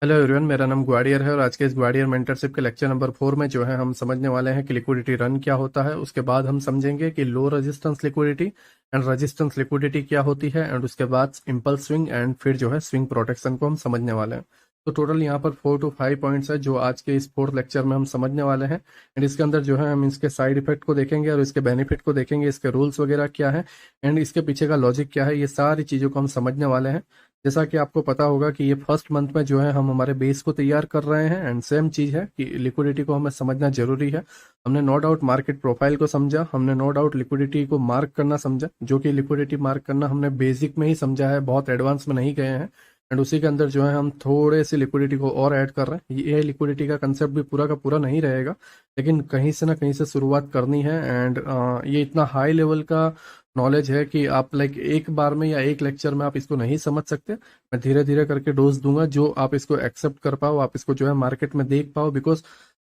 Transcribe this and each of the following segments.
Hello everyone, मेरा नाम ग्वाडियर है और आज के इस ग्वाडियर मेंटरशिप के लेक्चर नंबर 4 में जो है हम समझने वाले हैं कि लिक्विडिटी रन क्या होता है। उसके बाद हम समझेंगे कि low resistance liquidity and resistance liquidity क्या होती है, एंड उसके बाद इम्पल्स स्विंग एंड फिर जो है स्विंग प्रोटेक्शन को हम समझने वाले हैं। तो टोटल यहाँ पर 4 to 5 पॉइंट्स है जो आज के इस फोर्थ लेक्चर में हम समझने वाले हैं। एंड इसके अंदर जो है हम इसके साइड इफेक्ट को देखेंगे और इसके बेनिफिट को देखेंगे, इसके रूल्स वगैरह क्या है एंड इसके पीछे का लॉजिक क्या है, ये सारी चीज़ों को हम समझने वाले हैं। जैसा कि आपको पता होगा कि ये फर्स्ट मंथ में जो है हम हमारे बेस को तैयार कर रहे हैं, एंड सेम चीज़ है कि लिक्विडिटी को हमें समझना जरूरी है। हमने नो डाउट मार्केट प्रोफाइल को समझा, हमने नो डाउट लिक्विडिटी को मार्क करना समझा, जो कि लिक्विडिटी मार्क करना हमने बेसिक में ही समझा है, बहुत एडवांस में नहीं गए हैं। एंड उसी के अंदर जो है हम थोड़े से लिक्विडिटी को और ऐड कर रहे हैं। ये लिक्विडिटी का कंसेप्ट भी पूरा का पूरा नहीं रहेगा, लेकिन कहीं से ना कहीं से शुरुआत करनी है। एंड ये इतना हाई लेवल का नॉलेज है कि आप लाइक एक बार में या एक लेक्चर में आप इसको नहीं समझ सकते। मैं धीरे धीरे करके डोज दूंगा जो आप इसको एक्सेप्ट कर पाओ, आप इसको जो है मार्केट में देख पाओ। बिकॉज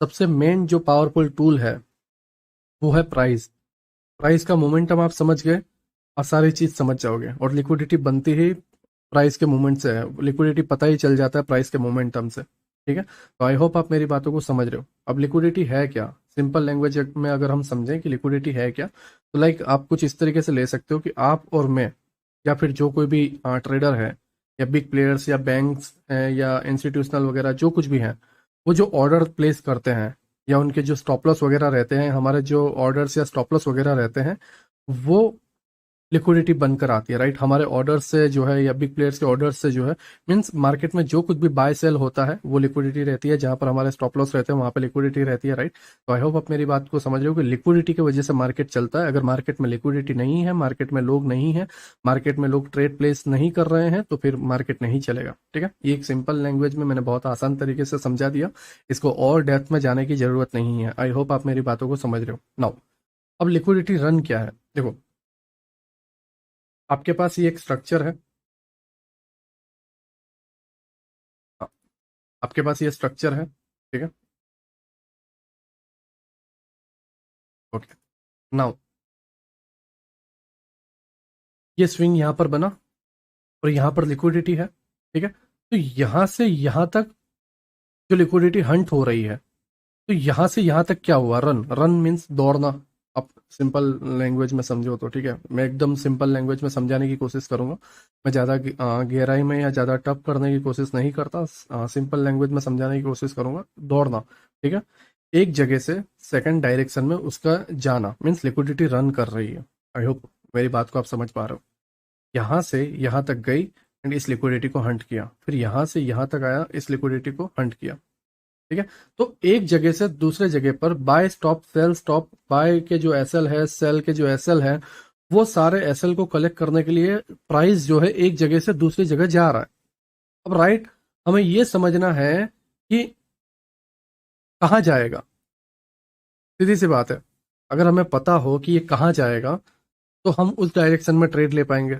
सबसे मेन जो पावरफुल टूल है वो है प्राइस। प्राइस का मोमेंटम आप समझ गए और सारी चीज समझ जाओगे। और लिक्विडिटी बनती ही प्राइस के मूवमेंट से है, लिक्विडिटी पता ही चल जाता है प्राइस के मोमेंटम से। ठीक है, तो आई होप आप मेरी बातों को समझ रहे हो। अब लिक्विडिटी है क्या, सिंपल लैंग्वेज में अगर हम समझें कि लिक्विडिटी है क्या, तो लाइक आप कुछ इस तरीके से ले सकते हो कि आप और मैं या फिर जो कोई भी ट्रेडर है या बिग प्लेयर्स या बैंक्स हैं या इंस्टीट्यूशनल वगैरह जो कुछ भी हैं, वो जो ऑर्डर प्लेस करते हैं या उनके जो स्टॉप लॉस वगैरह रहते हैं, हमारे जो ऑर्डर्स या स्टॉप लॉस वगैरह रहते हैं, वो लिक्विडिटी बनकर आती है। राइट, हमारे ऑर्डर से जो है या बिग प्लेयर्स के ऑर्डर से जो है, मींस मार्केट में जो कुछ भी बाय सेल होता है वो लिक्विडिटी रहती है। जहां पर हमारे स्टॉप लॉस रहते हैं वहां पे लिक्विडिटी रहती है। राइट, तो आई होप आप मेरी बात को समझ रहे हो कि लिक्विडिटी की वजह से मार्केट चलता है। अगर मार्केट में लिक्विडिटी नहीं है, मार्केट में लोग नहीं है, मार्केट में लोग ट्रेड प्लेस नहीं कर रहे हैं, तो फिर मार्केट नहीं चलेगा। ठीक है, ये एक सिंपल लैंग्वेज में मैंने बहुत आसान तरीके से समझा दिया, इसको और डेप्थ में जाने की जरूरत नहीं है। आई होप आप मेरी बातों को समझ रहे हो। नाउ, अब लिक्विडिटी रन क्या है, देखो आपके पास ये एक स्ट्रक्चर है। हाँ, आपके पास ये स्ट्रक्चर है, ठीक है। ओके, नाउ ये स्विंग यहां पर बना और यहां पर लिक्विडिटी है, ठीक है। तो यहां से यहां तक जो लिक्विडिटी हंट हो रही है, तो यहां से यहां तक क्या हुआ, रन। रन मीन्स दौड़ना। आप सिंपल लैंग्वेज में समझो तो ठीक है, मैं एकदम सिंपल लैंग्वेज में समझाने की कोशिश करूंगा। मैं ज़्यादा गहराई में या ज़्यादा टफ करने की कोशिश नहीं करता, सिंपल लैंग्वेज में समझाने की कोशिश करूंगा। दौड़ना, ठीक है। एक जगह से सेकंड डायरेक्शन में उसका जाना मीन्स लिक्विडिटी रन कर रही है। आई होप मेरी बात को आप समझ पा रहे हो। यहाँ से यहाँ तक गई एंड इस लिक्विडिटी को हंट किया, फिर यहाँ से यहाँ तक आया, इस लिक्विडिटी को हंट किया। ठीक है, तो एक जगह से दूसरे जगह पर buy stop sell stop, buy के जो एसएल है, सेल के जो एसएल है, वो सारे एसएल को कलेक्ट करने के लिए प्राइस जो है एक जगह से दूसरी जगह जा रहा है। अब राइट, हमें ये समझना है कि कहाँ जाएगा। सीधी सी बात है, अगर हमें पता हो कि ये कहाँ जाएगा तो हम उस डायरेक्शन में ट्रेड ले पाएंगे,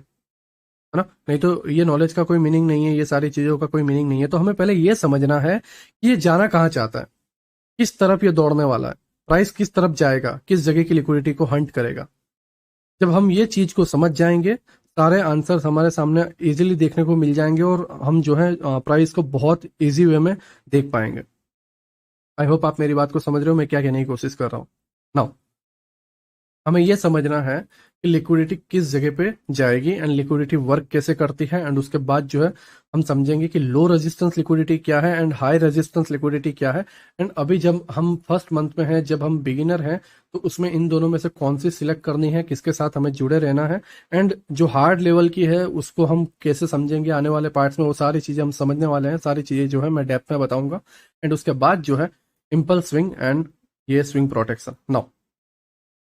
है ना। नहीं तो ये नॉलेज का कोई मीनिंग नहीं है, ये सारी चीजों का कोई मीनिंग नहीं है। तो हमें पहले ये समझना है कि ये जाना कहाँ चाहता है, किस तरफ ये दौड़ने वाला है, प्राइस किस तरफ जाएगा, किस जगह की लिक्विडिटी को हंट करेगा। जब हम ये चीज को समझ जाएंगे, सारे आंसर्स हमारे सामने इजीली देखने को मिल जाएंगे और हम जो है प्राइस को बहुत इजी वे में देख पाएंगे। आई होप आप मेरी बात को समझ रहे हो मैं क्या कहने की कोशिश कर रहा हूँ। नाउ, हमें यह समझना है कि लिक्विडिटी किस जगह पे जाएगी एंड लिक्विडिटी वर्क कैसे करती है। एंड उसके बाद जो है हम समझेंगे कि लो रेजिस्टेंस लिक्विडिटी क्या है एंड हाई रेजिस्टेंस लिक्विडिटी क्या है। एंड अभी जब हम फर्स्ट मंथ में हैं, जब हम बिगिनर हैं, तो उसमें इन दोनों में से कौन सी सिलेक्ट करनी है, किसके साथ हमें जुड़े रहना है, एंड जो हार्ड लेवल की है उसको हम कैसे समझेंगे आने वाले पार्ट्स में, वो सारी चीजें हम समझने वाले हैं। सारी चीजें जो है मैं डेप्थ में बताऊंगा। एंड उसके बाद जो है इम्पल्स स्विंग एंड ये स्विंग प्रोटेक्शन। नाउ,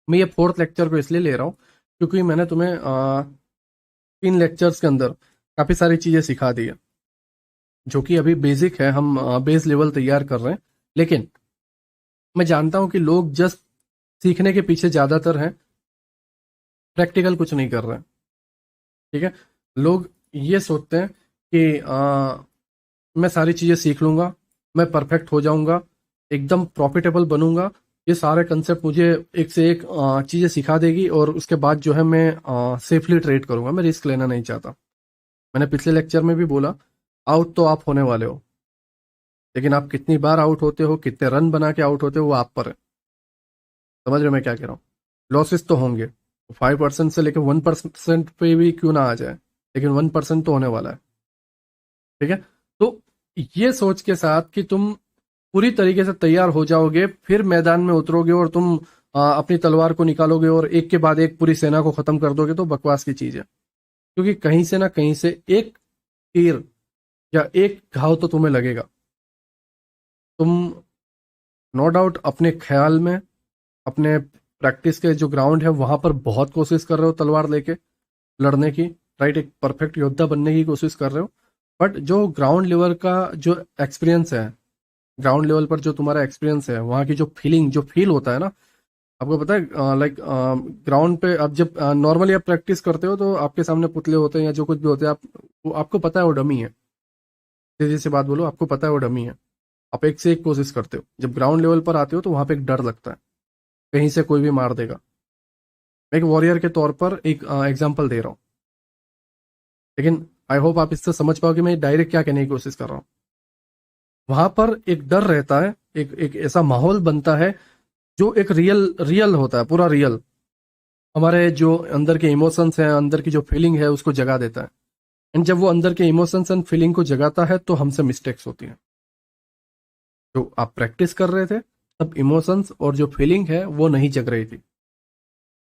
मैं ये फोर्थ लेक्चर को इसलिए ले रहा हूँ क्योंकि मैंने तुम्हें 3 लेक्चर्स के अंदर काफ़ी सारी चीज़ें सिखा दी है, जो कि अभी बेसिक है, हम बेस लेवल तैयार कर रहे हैं। लेकिन मैं जानता हूँ कि लोग जस्ट सीखने के पीछे ज़्यादातर हैं, प्रैक्टिकल कुछ नहीं कर रहे हैं। ठीक है, लोग ये सोचते हैं कि मैं सारी चीज़ें सीख लूँगा, मैं परफेक्ट हो जाऊँगा, एकदम प्रॉफिटेबल बनूंगा, ये सारे कंसेप्ट मुझे एक से एक चीज़ें सिखा देगी और उसके बाद जो है मैं सेफली ट्रेड करूंगा। मैं रिस्क लेना नहीं चाहता। मैंने पिछले लेक्चर में भी बोला, आउट तो आप होने वाले हो, लेकिन आप कितनी बार आउट होते हो, कितने रन बना के आउट होते हो, वो आप पर है। समझ रहे हो मैं क्या कह रहा हूँ? लॉसेस तो होंगे, 5% से लेकर 1% पे भी क्यों ना आ जाए, लेकिन 1% तो होने वाला है। ठीक है? तो ये सोच के साथ कि तुम पूरी तरीके से तैयार हो जाओगे, फिर मैदान में उतरोगे और तुम अपनी तलवार को निकालोगे और एक के बाद एक पूरी सेना को खत्म कर दोगे, तो बकवास की चीज है। क्योंकि कहीं से ना कहीं से एक तीर या एक घाव तो तुम्हें लगेगा। तुम नो डाउट अपने ख्याल में, अपने प्रैक्टिस के जो ग्राउंड है वहां पर बहुत कोशिश कर रहे हो तलवार लेके लड़ने की, राइट, एक परफेक्ट योद्धा बनने की कोशिश कर रहे हो। बट जो ग्राउंड लेवल का जो एक्सपीरियंस है, ग्राउंड लेवल पर जो तुम्हारा एक्सपीरियंस है, वहाँ की जो फीलिंग, जो फील होता है ना, आपको पता है, लाइक ग्राउंड पे आप जब नॉर्मली आप प्रैक्टिस करते हो तो आपके सामने पुतले होते हैं या जो कुछ भी होते हैं, आपको पता है वो डमी है। सीधी सी बात बोलो, आपको पता है वो डमी है। आप एक से एक कोशिश करते हो, जब ग्राउंड लेवल पर आते हो तो वहां पे एक डर लगता है, कहीं से कोई भी मार देगा। मैं एक वॉरियर के तौर पर एक एग्जाम्पल दे रहा हूँ, लेकिन आई होप आप इससे समझ पाओ कि मैं डायरेक्ट क्या कहने की कोशिश कर रहा हूँ। वहां पर एक डर रहता है, एक एक ऐसा माहौल बनता है जो एक रियल रियल होता है, पूरा रियल। हमारे जो अंदर के इमोशंस हैं, अंदर की जो फीलिंग है, उसको जगा देता है। एंड जब वो अंदर के इमोशंस एंड फीलिंग को जगाता है तो हमसे मिस्टेक्स होती हैं। जो आप प्रैक्टिस कर रहे थे तब इमोशंस और जो फीलिंग है वो नहीं जग रही थी,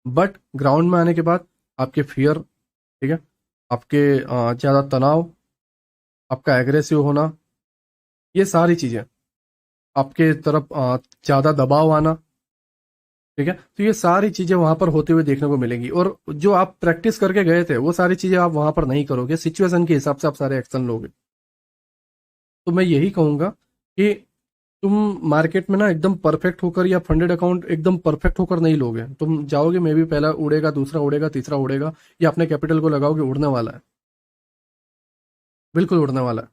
बट ग्राउंड में आने के बाद आपके फियर, ठीक है, आपके ज्यादा तनाव, आपका एग्रेसिव होना, ये सारी चीजें, आपके तरफ ज्यादा दबाव आना, ठीक है, तो ये सारी चीजें वहां पर होते हुए देखने को मिलेंगी। और जो आप प्रैक्टिस करके गए थे वो सारी चीजें आप वहां पर नहीं करोगे, सिचुएशन के हिसाब से आप सारे एक्शन लोगे। तो मैं यही कहूंगा कि तुम मार्केट में ना एकदम परफेक्ट होकर या फंडेड अकाउंट एकदम परफेक्ट होकर नहीं लोगे। तुम जाओगे, मे भी पहला उड़ेगा, दूसरा उड़ेगा, तीसरा उड़ेगा, या अपने कैपिटल को लगाओगे, उड़ने वाला है, बिल्कुल उड़ने वाला है।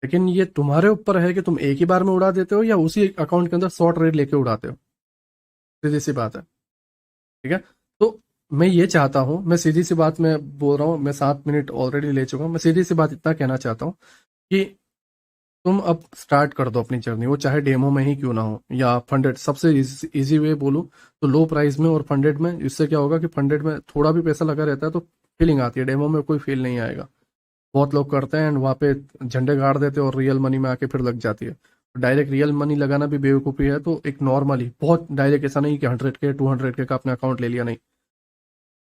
लेकिन ये तुम्हारे ऊपर है कि तुम एक ही बार में उड़ा देते हो या उसी अकाउंट के अंदर 100 ट्रेड लेके उड़ाते हो। सीधी सी बात है। ठीक है? तो मैं ये चाहता हूं, मैं सीधी सी बात में बोल रहा हूं, मैं 7 मिनट ऑलरेडी ले चुका हूं, मैं सीधी सी बात इतना कहना चाहता हूं कि तुम अब स्टार्ट कर दो अपनी जर्नी, वो चाहे डेमो में ही क्यों ना हो या फंडेड। सबसे इजी वे बोलूं तो लो प्राइस में और फंडेड में। इससे क्या होगा कि फंडेड में थोड़ा भी पैसा लगा रहता है तो फीलिंग आती है, डेमो में कोई फील नहीं आएगा। बहुत लोग करते हैं एंड वहाँ पे झंडे गाड़ देते हैं और रियल मनी में आके फिर लग जाती है। डायरेक्ट रियल मनी लगाना भी बेवकूफ़ी है, तो एक नॉर्मली बहुत डायरेक्ट, ऐसा नहीं कि 100 के 200 के का अपने अकाउंट ले लिया, नहीं।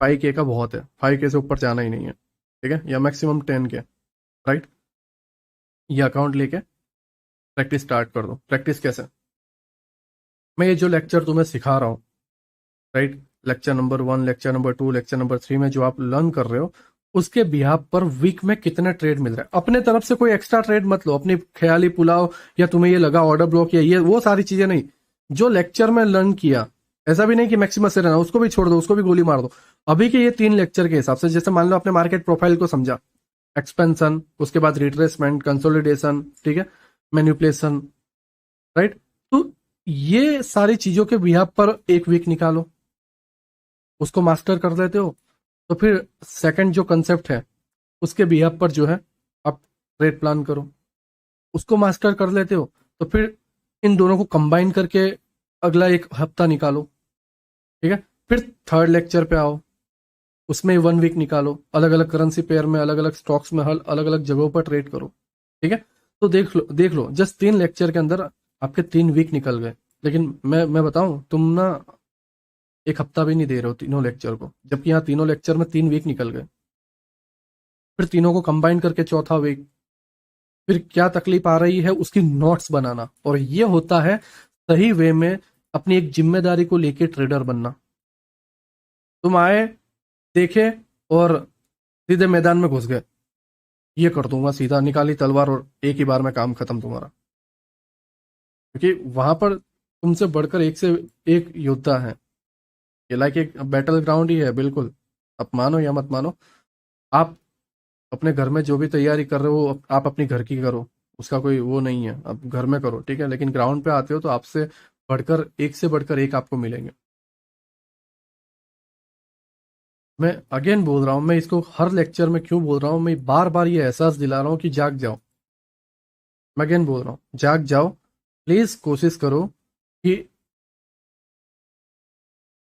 5K का बहुत है, 5K से ऊपर जाना ही नहीं है, ठीक है, या मैक्सिमम 10K, राइट। ये अकाउंट लेके प्रैक्टिस स्टार्ट कर दो। प्रैक्टिस कैसे? मैं ये जो लेक्चर तुम्हें सिखा रहा हूँ, right, lecture number 1, lecture number 2, lecture number 3 में जो आप लर्न कर रहे हो, उसके बिहाफ पर वीक में कितने ट्रेड मिल रहा है। अपने तरफ से कोई एक्स्ट्रा ट्रेड मत लो, अपनी ख्याली पुलाव या तुम्हें ये लगा ऑर्डर ब्लॉक या ये वो सारी चीजें नहीं। जो लेक्चर में लर्न किया, ऐसा भी नहीं कि मैक्सिमम से रहना, उसको भी छोड़ दो, उसको भी गोली मार दो। अभी के ये 3 लेक्चर के हिसाब से, जैसे मान लो आपने मार्केट प्रोफाइल को समझा, एक्सपेंशन, उसके बाद रिट्रेसमेंट, कंसोलिडेशन, ठीक है, मैन्युपुलेशन, राइट। तो ये सारी चीजों के बिहाफ पर एक वीक निकालो, उसको मास्टर कर लेते हो तो फिर सेकंड जो कंसेप्ट है उसके बिहाफ पर जो है आप ट्रेड प्लान करो, उसको मास्टर कर लेते हो तो फिर इन दोनों को कंबाइन करके अगला एक हफ्ता निकालो, ठीक है। फिर थर्ड लेक्चर पे आओ, उसमें 1 वीक निकालो, अलग अलग करेंसी पेयर में, अलग अलग स्टॉक्स में, अलग अलग जगहों पर ट्रेड करो, ठीक है। तो देख लो जस्ट 3 लेक्चर के अंदर आपके 3 वीक निकल गए। लेकिन मैं बताऊं, तुम ना एक हफ्ता भी नहीं दे रहे हो तीनों लेक्चर को, जबकि यहाँ तीनों लेक्चर में 3 वीक निकल गए। फिर तीनों को कंबाइन करके चौथा वीक, फिर क्या तकलीफ आ रही है उसकी नोट्स बनाना। और ये होता है सही वे में अपनी एक जिम्मेदारी को लेके ट्रेडर बनना। तुम आए, देखे और सीधे मैदान में घुस गए, ये कर दूंगा, सीधा निकाली तलवार और एक ही बार में काम खत्म तुम्हारा। क्योंकि वहां पर तुमसे बढ़कर एक से एक योद्धा है। ये लाइक एक बैटल ग्राउंड ही है, बिल्कुल। आप मानो या मत मानो, आप अपने घर में जो भी तैयारी कर रहे हो आप अपनी घर की करो, उसका कोई वो नहीं है, आप घर में करो, ठीक है। लेकिन ग्राउंड पे आते हो तो आपसे बढ़कर एक से बढ़कर एक आपको मिलेंगे। मैं अगेन बोल रहा हूँ, मैं इसको हर लेक्चर में क्यों बोल रहा हूँ, मैं बार बार ये एहसास दिला रहा हूँ कि जाग जाओ। मैं अगेन बोल रहा हूँ, जाग जाओ, प्लीज कोशिश करो कि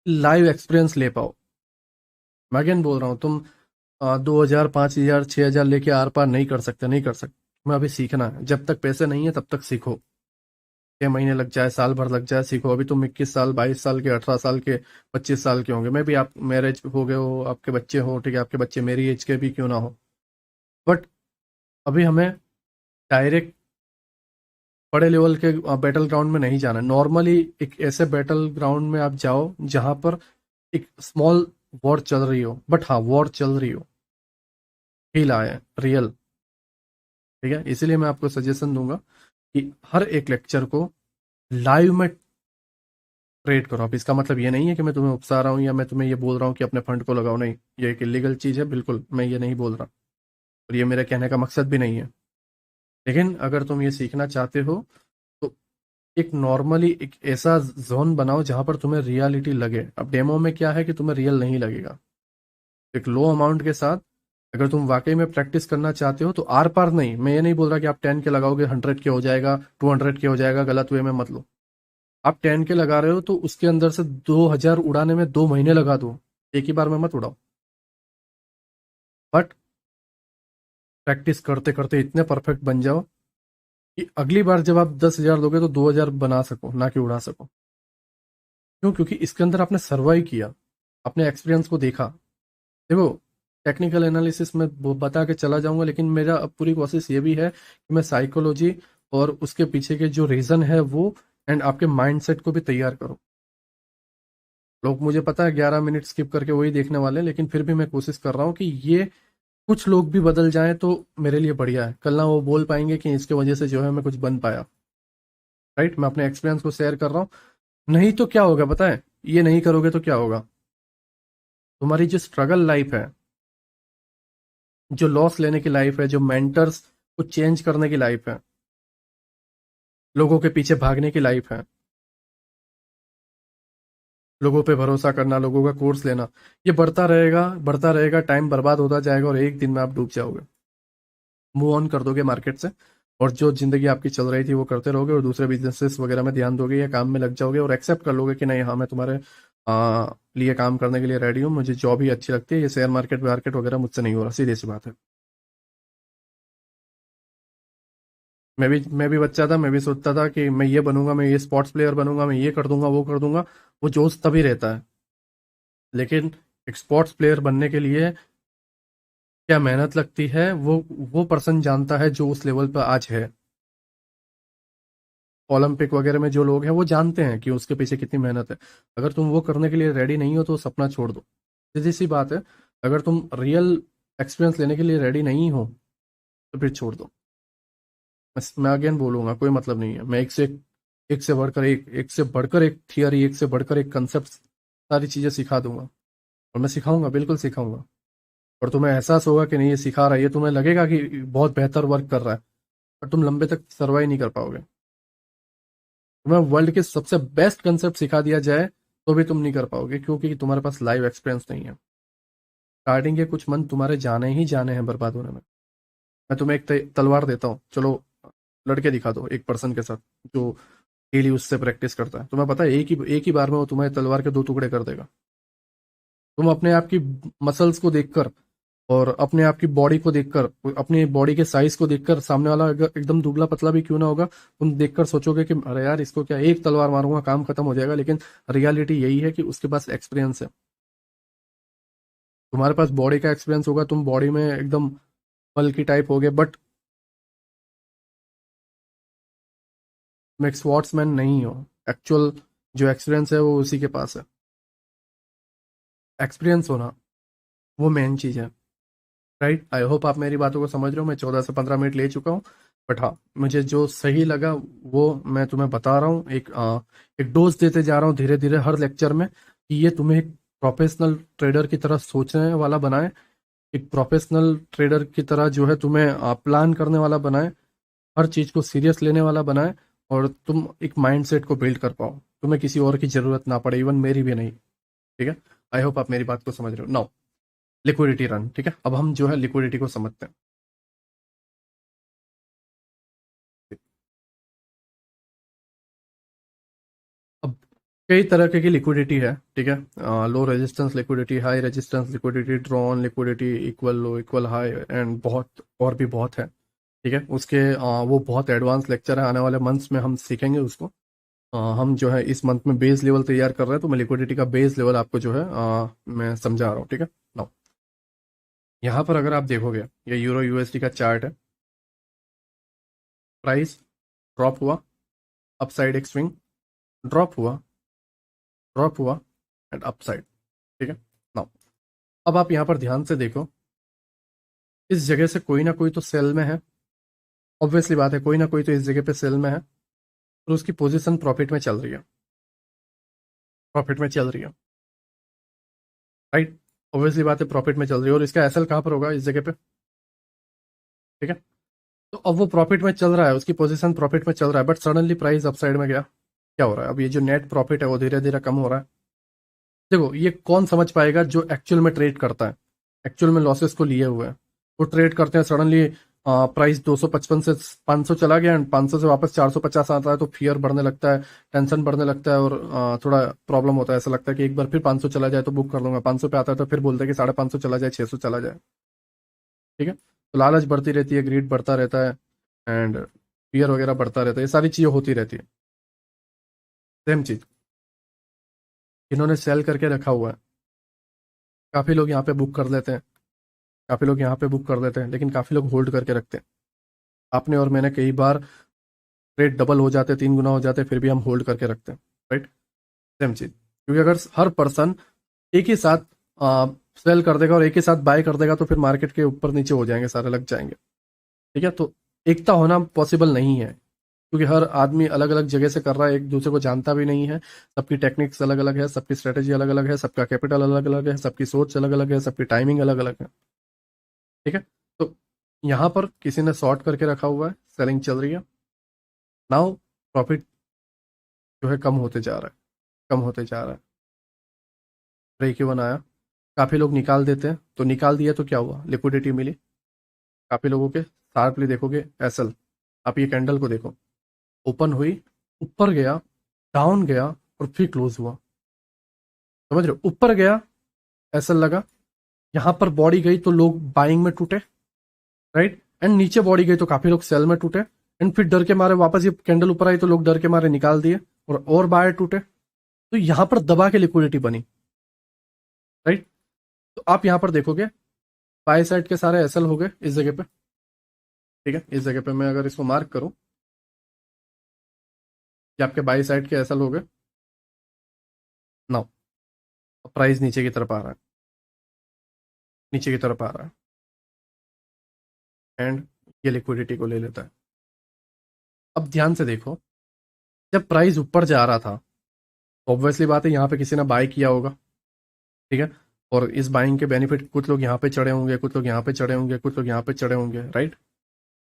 लाइव एक्सपीरियंस ले पाओ। मैं अगेन बोल रहा हूँ, तुम 2,000 5,000 6,000 लेके आर पार नहीं कर सकते, नहीं कर सकते। तुम्हें अभी सीखना है, जब तक पैसे नहीं है तब तक सीखो। 6 महीने लग जाए, साल भर लग जाए, सीखो। अभी तुम 21 साल 22 साल के, 18 साल के, 25 साल के होंगे। मैं भी, आप मैरिज हो गए हो, आपके बच्चे हो, ठीक है, आपके बच्चे मेरी एज के भी क्यों ना हो, बट अभी हमें डायरेक्ट बड़े लेवल के बैटल ग्राउंड में नहीं जाना। नॉर्मली एक ऐसे बैटल ग्राउंड में आप जाओ जहां पर एक स्मॉल वॉर चल रही हो, बट हाँ, वॉर चल रही हो, फील आए रियल। ठीक है, इसीलिए मैं आपको सजेशन दूंगा कि हर एक लेक्चर को लाइव में ट्रेड करो। अब इसका मतलब ये नहीं है कि मैं तुम्हें उकसा रहा हूँ या मैं तुम्हें ये बोल रहा हूँ कि अपने फंड को लगाओ, नहीं, ये एक इलीगल चीज है, बिल्कुल मैं ये नहीं बोल रहा, और ये मेरे कहने का मकसद भी नहीं है। लेकिन अगर तुम ये सीखना चाहते हो तो एक नॉर्मली एक ऐसा जोन बनाओ जहां पर तुम्हें रियलिटी लगे। अब डेमो में क्या है कि तुम्हें रियल नहीं लगेगा। एक लो अमाउंट के साथ अगर तुम वाकई में प्रैक्टिस करना चाहते हो तो आर पार नहीं, मैं ये नहीं बोल रहा कि आप 10 के लगाओगे 100 के हो जाएगा, 200 के हो जाएगा, गलत वे में मत लो। आप 10 के लगा रहे हो तो उसके अंदर से 2,000 उड़ाने में 2 महीने लगा दो, एक ही बार में मत उड़ाओ। बट प्रैक्टिस करते करते इतने परफेक्ट बन जाओ कि अगली बार जब आप 10,000 दोगे तो 2,000 बना सको, ना कि उड़ा सको। क्यों? क्योंकि इसके अंदर आपने सर्वाइव किया, अपने एक्सपीरियंस को देखा। देखो, टेक्निकल एनालिसिस में वो बता के चला जाऊंगा, लेकिन मेरा अब पूरी कोशिश ये भी है कि मैं साइकोलॉजी और उसके पीछे के जो रीजन है वो, एंड आपके माइंडसेट को भी तैयार करूं। लोग, मुझे पता है 11 मिनट स्किप करके वही देखने वाले हैं, लेकिन फिर भी मैं कोशिश कर रहा हूँ कि ये कुछ लोग भी बदल जाएं तो मेरे लिए बढ़िया है। कल ना वो बोल पाएंगे कि इसके वजह से जो है मैं कुछ बन पाया। राइट, मैं अपने एक्सपीरियंस को शेयर कर रहा हूँ। नहीं तो क्या होगा पता है, ये नहीं करोगे तो क्या होगा, तुम्हारी जो स्ट्रगल लाइफ है, जो लॉस लेने की लाइफ है, जो मेंटर्स को चेंज करने की लाइफ है, लोगों के पीछे भागने की लाइफ है, लोगों पे भरोसा करना, लोगों का कोर्स लेना, ये बढ़ता रहेगा, बढ़ता रहेगा, टाइम बर्बाद होता जाएगा और एक दिन में आप डूब जाओगे। मूव ऑन कर दोगे मार्केट से, और जो जिंदगी आपकी चल रही थी वो करते रहोगे और दूसरे बिजनेसेस वगैरह में ध्यान दोगे या काम में लग जाओगे और एक्सेप्ट कर लोगे कि नहीं, हाँ मैं तुम्हारे लिए काम करने के लिए रेडी हूँ, मुझे जॉब ही अच्छी लगती है, ये शेयर मार्केट मार्केट वगैरह मुझसे नहीं हो रहा। सीधी सी बात है। मैं भी बच्चा था, मैं भी सोचता था कि मैं ये बनूंगा, मैं ये स्पोर्ट्स प्लेयर बनूंगा, मैं ये कर दूंगा, वो कर दूंगा। वो जोश तभी रहता है, लेकिन एक स्पोर्ट्स प्लेयर बनने के लिए क्या मेहनत लगती है वो पर्सन जानता है जो उस लेवल पर आज है। ओलंपिक वगैरह में जो लोग हैं वो जानते हैं कि उसके पीछे कितनी मेहनत है। अगर तुम वो करने के लिए रेडी नहीं हो तो सपना छोड़ दो। सीधी सी बात है। अगर तुम रियल एक्सपीरियंस लेने के लिए रेडी नहीं हो तो फिर छोड़ दो। मैं अगेन बोलूंगा, कोई मतलब नहीं है। मैं एक से बढ़कर एक से बढ़कर एक थियरी, एक से बढ़कर एक कंसेप्ट, सारी चीजें सिखा दूंगा। और मैं सिखाऊंगा, बिल्कुल सिखाऊंगा। और तुम्हें एहसास होगा कि नहीं, ये सिखा रहा है, ये तुम्हें लगेगा कि बहुत बेहतर वर्क कर रहा है, पर तुम लंबे तक सर्वाइव नहीं कर पाओगे। तुम्हें वर्ल्ड के सबसे बेस्ट कंसेप्ट सिखा दिया जाए तो भी तुम नहीं कर पाओगे, क्योंकि तुम्हारे पास लाइव एक्सपीरियंस नहीं है। स्टार्टिंग के कुछ मंथ तुम्हारे जाने ही जाने हैं बर्बाद होने में। मैं तुम्हें एक तलवार देता हूँ, चलो लड़के दिखा दो एक पर्सन के साथ जो डेली उससे प्रैक्टिस करता है। तुम्हें पता है एक ही बार में वो तुम्हारे तलवार के 2 टुकड़े कर देगा। तुम अपने आप की मसल्स को देखकर और अपने आप की बॉडी को देखकर, अपनी बॉडी के साइज को देखकर, सामने वाला अगर एकदम दुबला पतला भी क्यों ना होगा, तुम देखकर सोचोगे कि अरे यार, इसको क्या, एक तलवार मारूंगा काम खत्म हो जाएगा। लेकिन रियलिटी यही है कि उसके पास एक्सपीरियंस है। तुम्हारे पास बॉडी का एक्सपीरियंस होगा, तुम बॉडी में एकदम बल्की टाइप हो गए, बट तुम एक स्पोर्ट्समैन नहीं हो। एक्चुअल जो एक्सपीरियंस है वो उसी के पास है। एक्सपीरियंस होना वो मेन चीज है। राइट, आई होप आप मेरी बातों को समझ रहे हो। मैं 14 से 15 मिनट ले चुका हूँ, बट हाँ, मुझे जो सही लगा वो मैं तुम्हें बता रहा हूँ। एक डोज देते जा रहा हूँ धीरे धीरे हर लेक्चर में, कि ये तुम्हें एक प्रोफेशनल ट्रेडर की तरह सोचने वाला बनाए, एक प्रोफेशनल ट्रेडर की तरह जो है तुम्हें प्लान करने वाला बनाए, हर चीज को सीरियस लेने वाला बनाए, और तुम एक माइंडसेट को बिल्ड कर पाओ। तुम्हें किसी और की जरूरत ना पड़े, इवन मेरी भी नहीं। ठीक है, आई होप आप मेरी बात को समझ रहे हो। नाउ लिक्विडिटी रन, ठीक है, अब हम जो है लिक्विडिटी को समझते हैं। कई तरह की लिक्विडिटी है, ठीक है। Low resistance liquidity, high resistance liquidity, drawn liquidity, equal low, equal high, and बहुत और भी बहुत है, ठीक है। उसके वो बहुत एडवांस लेक्चर है, आने वाले मंथ्स में हम सीखेंगे उसको। हम जो है इस मंथ में बेस लेवल तैयार कर रहे हैं, तो मैं लिक्विडिटी का बेस लेवल आपको जो है मैं समझा रहा हूँ, ठीक है। नाउ यहाँ पर अगर आप देखोगे, ये यूरो यूएसडी का चार्ट है। प्राइस ड्रॉप हुआ, अपसाइड एक स्विंग, ड्रॉप हुआ, ड्रॉप हुआ, एंड अपसाइड, ठीक है। नाउ अब आप यहाँ पर ध्यान से देखो, इस जगह से कोई ना कोई तो सेल में है, ऑब्वियसली बात है, कोई ना कोई तो इस जगह पे सेल में है, और उसकी पोजीशन प्रॉफिट में चल रही है, प्रॉफिट में चल रही है, राइट। ऑब्वियसली बात है, प्रॉफिट में चल रही है, और इसका एसएल कहाँ पर होगा, इस जगह पे, ठीक है। तो अब वो प्रॉफिट में चल रहा है, उसकी पोजीशन प्रॉफिट में चल रहा है, बट सडनली प्राइस अपसाइड में गया, क्या हो रहा है, अब ये जो नेट प्रॉफिट है वो धीरे धीरे कम हो रहा है। देखो, ये कौन समझ पाएगा, जो एक्चुअल में ट्रेड करता है, एक्चुअल में लॉसेस को लिए हुए हैं, वो ट्रेड करते हैं, सडनली प्राइस 255 से 500 चला गया, एंड 500 से वापस 450 आता है, तो फियर बढ़ने लगता है, टेंशन बढ़ने लगता है, और थोड़ा प्रॉब्लम होता है, ऐसा लगता है कि एक बार फिर 500 चला जाए तो बुक कर लूंगा, 500 पे आता है तो फिर बोलते हैं कि 550 चला जाए, 600 चला जाए, ठीक है। तो लालच बढ़ती रहती है, ग्रीड बढ़ता रहता है, एंड फियर वगैरह बढ़ता रहता है, ये सारी चीजें होती रहती है। सेम चीज इन्होंने सेल करके रखा हुआ है, काफी लोग यहाँ पे बुक कर लेते हैं, काफी लोग यहाँ पे बुक कर लेते हैं, लेकिन काफी लोग होल्ड करके रखते हैं। आपने और मैंने कई बार रेट डबल हो जाते, 3 गुना हो जाते, फिर भी हम होल्ड करके रखते हैं, राइट। सेम चीज, क्योंकि अगर हर पर्सन एक ही साथ सेल कर देगा और एक ही साथ बाय कर देगा, तो फिर मार्केट के ऊपर नीचे हो जाएंगे, सारे लग जाएंगे, ठीक है। तो एकता होना पॉसिबल नहीं है, क्योंकि हर आदमी अलग अलग जगह से कर रहा है, एक दूसरे को जानता भी नहीं है, सबकी टेक्निक्स अलग अलग है, सबकी स्ट्रेटेजी अलग अलग है, सबका कैपिटल अलग अलग है, सबकी सोच अलग अलग है, सबकी टाइमिंग अलग अलग है, ठीक है। तो यहाँ पर किसी ने शॉर्ट करके रखा हुआ है, सेलिंग चल रही है, नाउ प्रॉफिट जो है कम होते जा रहा है, कम होते जा रहा है, ब्रेक इवन आया, काफी लोग निकाल देते हैं, तो निकाल दिया तो क्या हुआ, लिक्विडिटी मिली काफी लोगों के। शार्पली देखोगे एसएल, आप ये कैंडल को देखो, ओपन हुई, ऊपर गया, डाउन गया, और फिर क्लोज हुआ, समझ रहे हो, ऊपर गया, एसएल लगा, यहां पर बॉडी गई तो लोग बाइंग में टूटे, राइट, एंड नीचे बॉडी गई तो काफी लोग सेल में टूटे, एंड फिर डर के मारे वापस ये कैंडल ऊपर आई तो लोग डर के मारे निकाल दिए, और बायर टूटे, तो यहां पर दबा के लिक्विडिटी बनी, राइट। तो आप यहां पर देखोगे, बाय साइड के सारे एसएल हो गए इस जगह पे, ठीक है। इस जगह पे मैं अगर इसको मार्क करूं कि आपके बाई साइड के एसएल हो गए, नाउ प्राइस नीचे की तरफ आ रहा है, नीचे की तरफ आ रहा है, एंड ये लिक्विडिटी को ले लेता है। अब ध्यान से देखो, जब प्राइस ऊपर जा रहा था, ऑब्वियसली बात है यहाँ पे किसी ने बाय किया होगा, ठीक है, और इस बाइंग के बेनिफिट कुछ लोग यहाँ पे चढ़े होंगे, कुछ लोग यहाँ पे चढ़े होंगे, कुछ लोग यहाँ पे चढ़े होंगे, राइट,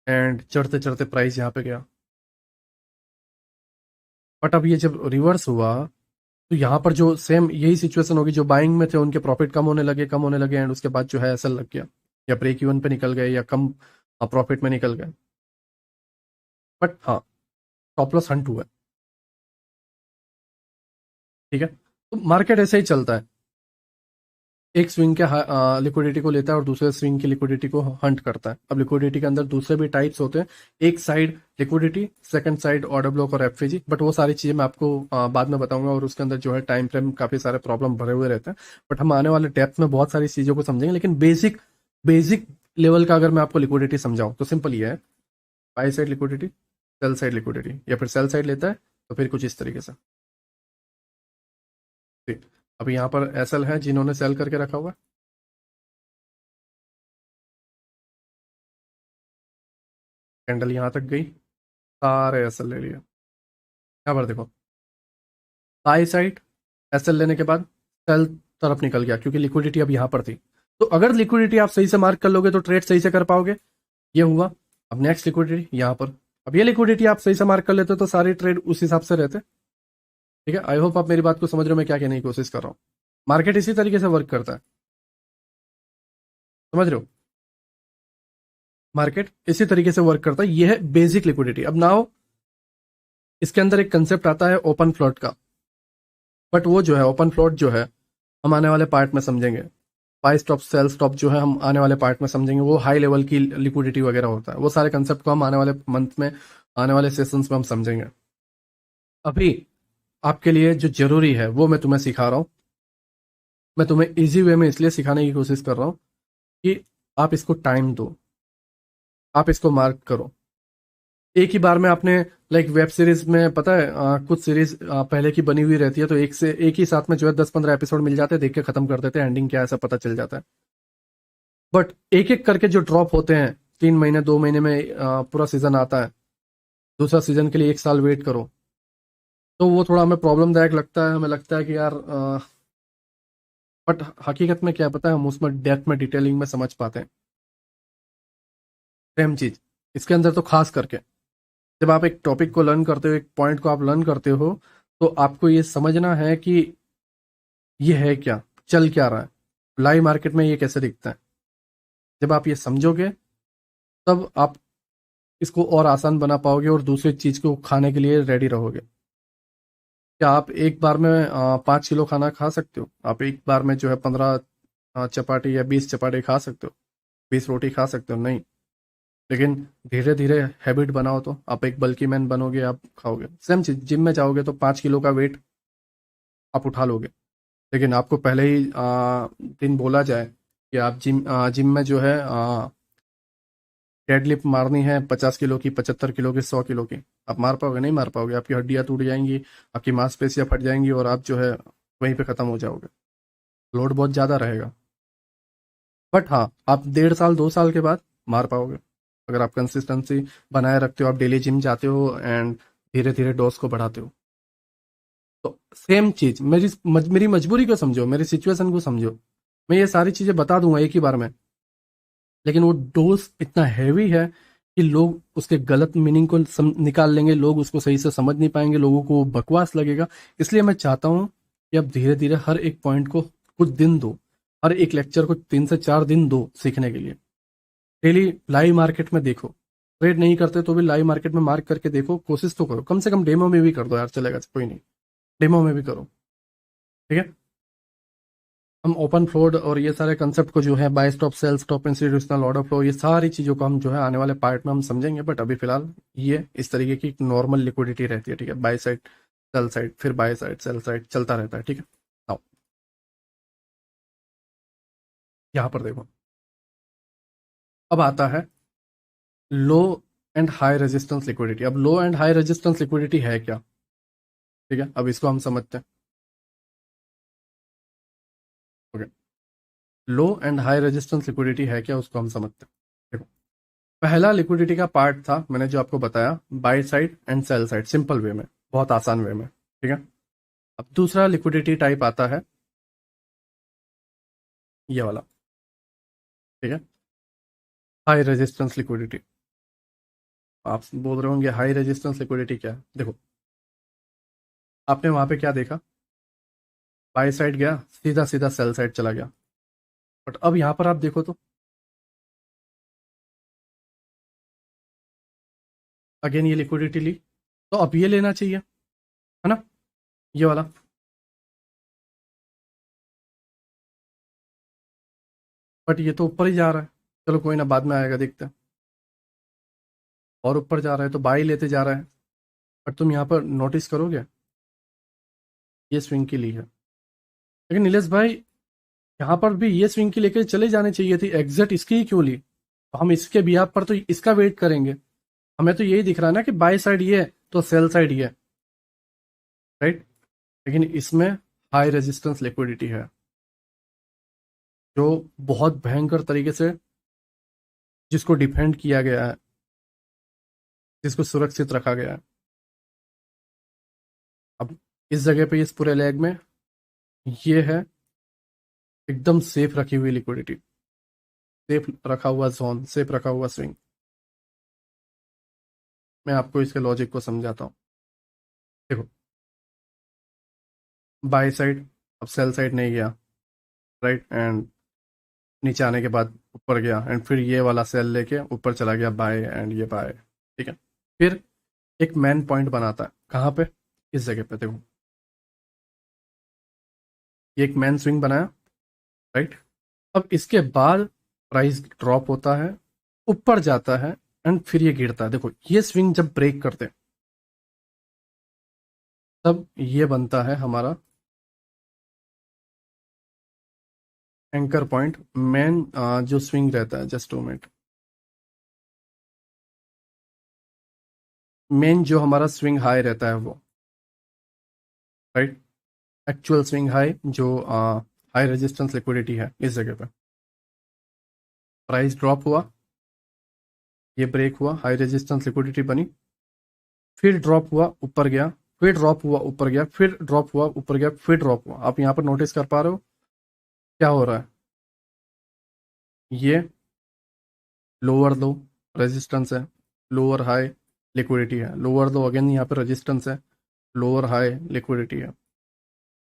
एंड चढ़ते चढ़ते प्राइस यहाँ पे गया। बट अब ये जब रिवर्स हुआ, तो यहाँ पर जो सेम यही सिचुएशन होगी, जो बाइंग में थे उनके प्रॉफिट कम होने लगे, कम होने लगे, एंड उसके बाद जो है ऐसा लग गया, या ब्रेक इवन पे निकल गए, या कम प्रॉफिट में निकल गए, बट हाँ, स्टॉप लॉस हंट हुआ है, ठीक है। तो मार्केट ऐसे ही चलता है, एक स्विंग के लिक्विडिटी को लेता है और दूसरे स्विंग की लिक्विडिटी को हंट करता है। अब लिक्विडिटी के अंदर दूसरे भी टाइप्स होते हैं, एक side liquidity, second side order block और एफवीजी, बट वो सारी चीजें मैं आपको बाद में बताऊंगा, और उसके अंदर जो है टाइम फ्रेम काफी सारे प्रॉब्लम भरे हुए रहते हैं, बट हम आने वाले डेप्थ में बहुत सारी चीजों को समझेंगे, लेकिन बेसिक बेसिक लेवल का अगर मैं आपको लिक्विडिटी समझाऊं तो सिंपल ये है, by side liquidity, sell side liquidity, या फिर सेल साइड लेता है तो फिर कुछ इस तरीके से, ठीक। अब यहाँ पर एसएल है जिन्होंने सेल करके रखा हुआ है, कैंडल यहाँ तक गई, सारे एसएल ले लिया, यहाँ पर देखो, बाई साइड एसएल लेने के बाद सेल तरफ निकल गया, क्योंकि लिक्विडिटी अब यहाँ पर थी, तो अगर लिक्विडिटी आप सही से मार्क कर लोगे तो ट्रेड सही से कर पाओगे, ये हुआ। अब नेक्स्ट लिक्विडिटी यहाँ पर, अब ये लिक्विडिटी आप सही से मार्क कर लेते हो तो सारे ट्रेड उस हिसाब से रहते, ठीक है। आई होप आप मेरी बात को समझ रहे हो, मैं क्या कहने की कोशिश कर रहा हूँ। मार्केट इसी तरीके से वर्क करता है, समझ रहे हो, मार्केट इसी तरीके से वर्क करता है, ये है बेसिक लिक्विडिटी। अब नाउ इसके अंदर एक कंसेप्ट आता है ओपन फ्लोट का, बट वो जो है ओपन फ्लोट जो है हम आने वाले पार्ट में समझेंगे। बाई स्टॉप सेल स्टॉप जो है हम आने वाले पार्ट में समझेंगे, वो हाई लेवल की लिक्विडिटी वगैरह होता है। वो सारे कंसेप्ट को हम आने वाले मंथ में, आने वाले सेशंस में हम समझेंगे। अभी आपके लिए जो जरूरी है वो मैं तुम्हें सिखा रहा हूँ। मैं तुम्हें इजी वे में इसलिए सिखाने की कोशिश कर रहा हूँ कि आप इसको टाइम दो, आप इसको मार्क करो। एक ही बार में आपने, लाइक वेब सीरीज में पता है कुछ सीरीज पहले की बनी हुई रहती है, तो एक ही साथ में जो है 10-15 एपिसोड मिल जाते हैं, देख के खत्म कर देते हैं, एंडिंग क्या है ऐसा पता चल जाता है। बट एक एक करके जो ड्रॉप होते हैं, 3 महीने 2 महीने में पूरा सीजन आता है, दूसरा सीजन के लिए 1 साल वेट करो, तो वो थोड़ा हमें प्रॉब्लमदायक लगता है। हमें लगता है कि यार बट हकीकत में क्या पता है, हम उसमें डेप्थ में डिटेलिंग में समझ पाते हैं। सेम चीज इसके अंदर तो खास करके जब आप एक टॉपिक को लर्न करते हो, एक पॉइंट को आप लर्न करते हो, तो आपको ये समझना है कि ये है क्या, चल क्या रहा है, लाइव मार्केट में ये कैसे दिखता है। जब आप ये समझोगे तब आप इसको और आसान बना पाओगे और दूसरी चीज को खाने के लिए रेडी रहोगे। क्या आप एक बार में 5 किलो खाना खा सकते हो? आप एक बार में जो है 15 चपाटी या 20 चपाटी खा सकते हो, 20 रोटी खा सकते हो? नहीं। लेकिन धीरे धीरे हैबिट बनाओ तो आप एक बल्की मैन बनोगे, आप खाओगे। सेम चीज जिम में जाओगे तो 5 किलो का वेट आप उठा लोगे। लेकिन आपको पहले ही दिन बोला जाए कि आप जिम में जो है डेडलिफ्ट मारनी है 50 किलो की, 75 किलो की, 100 किलो की, आप मार पाओगे? नहीं मार पाओगे। आपकी हड्डियां टूट जाएंगी, आपकी मांसपेशियां फट जाएंगी और आप जो है वहीं पे खत्म हो जाओगे। लोड बहुत ज्यादा रहेगा। बट हाँ, आप 1.5 साल 2 साल के बाद मार पाओगे, अगर आप कंसिस्टेंसी बनाए रखते हो, आप डेली जिम जाते हो एंड धीरे धीरे डोज को बढ़ाते हो। तो सेम चीज मेरी मजबूरी को समझो, मेरी सिचुएशन को समझो। मैं ये सारी चीजें बता दूंगा एक ही बार में, लेकिन वो डोज इतना हैवी है कि लोग उसके गलत मीनिंग को निकाल लेंगे, लोग उसको सही से समझ नहीं पाएंगे, लोगों को वो बकवास लगेगा। इसलिए मैं चाहता हूँ कि आप धीरे धीरे हर एक पॉइंट को कुछ दिन दो, हर एक लेक्चर को 3 से 4 दिन दो सीखने के लिए। डेली लाइव मार्केट में देखो, ट्रेड नहीं करते तो भी लाइव मार्केट में मार्क करके देखो, कोशिश तो करो, कम से कम डेमो में भी कर दो यार, चलेगा कोई नहीं, डेमो में भी करो। ठीक है। हम ओपन फ्लोट और ये सारे कंसेप्ट को जो है, buy stop sell stop institutional order flow, ये सारी चीज़ों को हम जो है आने वाले पार्ट में हम समझेंगे। बट अभी फिलहाल ये इस तरीके की नॉर्मल लिक्विडिटी रहती है। ठीक है, बाय साइड सेल साइड, फिर बाय साइड सेल साइड चलता रहता है। ठीक है। आओ यहाँ पर देखो, अब आता है लो एंड हाई रेजिस्टेंस लिक्विडिटी। अब लो एंड हाई रेजिस्टेंस लिक्विडिटी है क्या? ठीक है, अब इसको हम समझते हैं। Okay, low and high resistance liquidity है क्या, उसको हम समझते हैं। देखो, पहला लिक्विडिटी का पार्ट था मैंने जो आपको बताया, by side and sell side, simple way में, बहुत आसान वे में। ठीक है। अब दूसरा लिक्विडिटी टाइप आता है ये वाला। ठीक है, हाई रेजिस्टेंस लिक्विडिटी। आप बोल रहे होंगे हाई रेजिस्टेंस लिक्विडिटी क्या है? देखो, आपने वहां पे क्या देखा, बाय साइड गया, सीधा सीधा सेल साइड चला गया। बट अब यहां पर आप देखो तो अगेन ये लिक्विडिटी ली, तो अब ये लेना चाहिए, है ना, ये वाला। बट ये तो ऊपर ही जा रहा है, चलो कोई ना, बाद में आएगा, देखते हैं। और ऊपर जा रहा है तो बाई लेते जा रहा है। बट तुम यहाँ पर नोटिस करोगे, ये स्विंग की ली है। लेकिन नीलेश भाई, यहाँ पर भी ये स्विंग की लेकर चले जाने चाहिए थी, एग्जैक्ट इसकी ही क्यों ली? तो हम इसके बिहाफ पर तो इसका वेट करेंगे। हमें तो यही दिख रहा है ना कि बाय साइड ये है तो सेल साइड ये है, राइट। लेकिन इसमें हाई रेजिस्टेंस लिक्विडिटी है, जो बहुत भयंकर तरीके से, जिसको डिफेंड किया गया है, जिसको सुरक्षित रखा गया है। अब इस जगह पे, इस पूरे लेग में, ये है एकदम सेफ रखी हुई लिक्विडिटी, सेफ रखा हुआ जोन, सेफ रखा हुआ स्विंग। मैं आपको इसके लॉजिक को समझाता हूँ। देखो, बाय साइड अब सेल साइड नहीं गया, राइट, एंड नीचे आने के बाद ऊपर गया, एंड फिर ये वाला सेल लेके ऊपर चला गया बाय, एंड ये बाय। ठीक है। फिर एक मैन पॉइंट बनाता है कहाँ पे, इस जगह पे देखो, ये एक मैन स्विंग बनाया, राइट। अब इसके बाद प्राइस ड्रॉप होता है, ऊपर जाता है एंड फिर ये गिरता है। देखो ये स्विंग जब ब्रेक करते हैं तब ये बनता है हमारा एंकर पॉइंट। मेन जो स्विंग रहता है, जस्ट 2 मिनट, मेन जो हमारा स्विंग हाई रहता है वो, राइट, एक्चुअल स्विंग हाई जो हाई रेजिस्टेंस लिक्विडिटी है, इस जगह पे प्राइस ड्रॉप हुआ, ये ब्रेक हुआ, हाई रेजिस्टेंस लिक्विडिटी बनी, फिर ड्रॉप हुआ ऊपर गया, फिर ड्रॉप हुआ ऊपर गया, फिर ड्रॉप हुआ ऊपर गया, फिर ड्रॉप हुआ। आप यहाँ पर नोटिस कर पा रहे हो क्या हो रहा है? ये लोअर लो रेजिस्टेंस है, लोअर हाई लिक्विडिटी है, लोअर लो अगेन यहाँ पे रेजिस्टेंस है, लोअर हाई लिक्विडिटी है,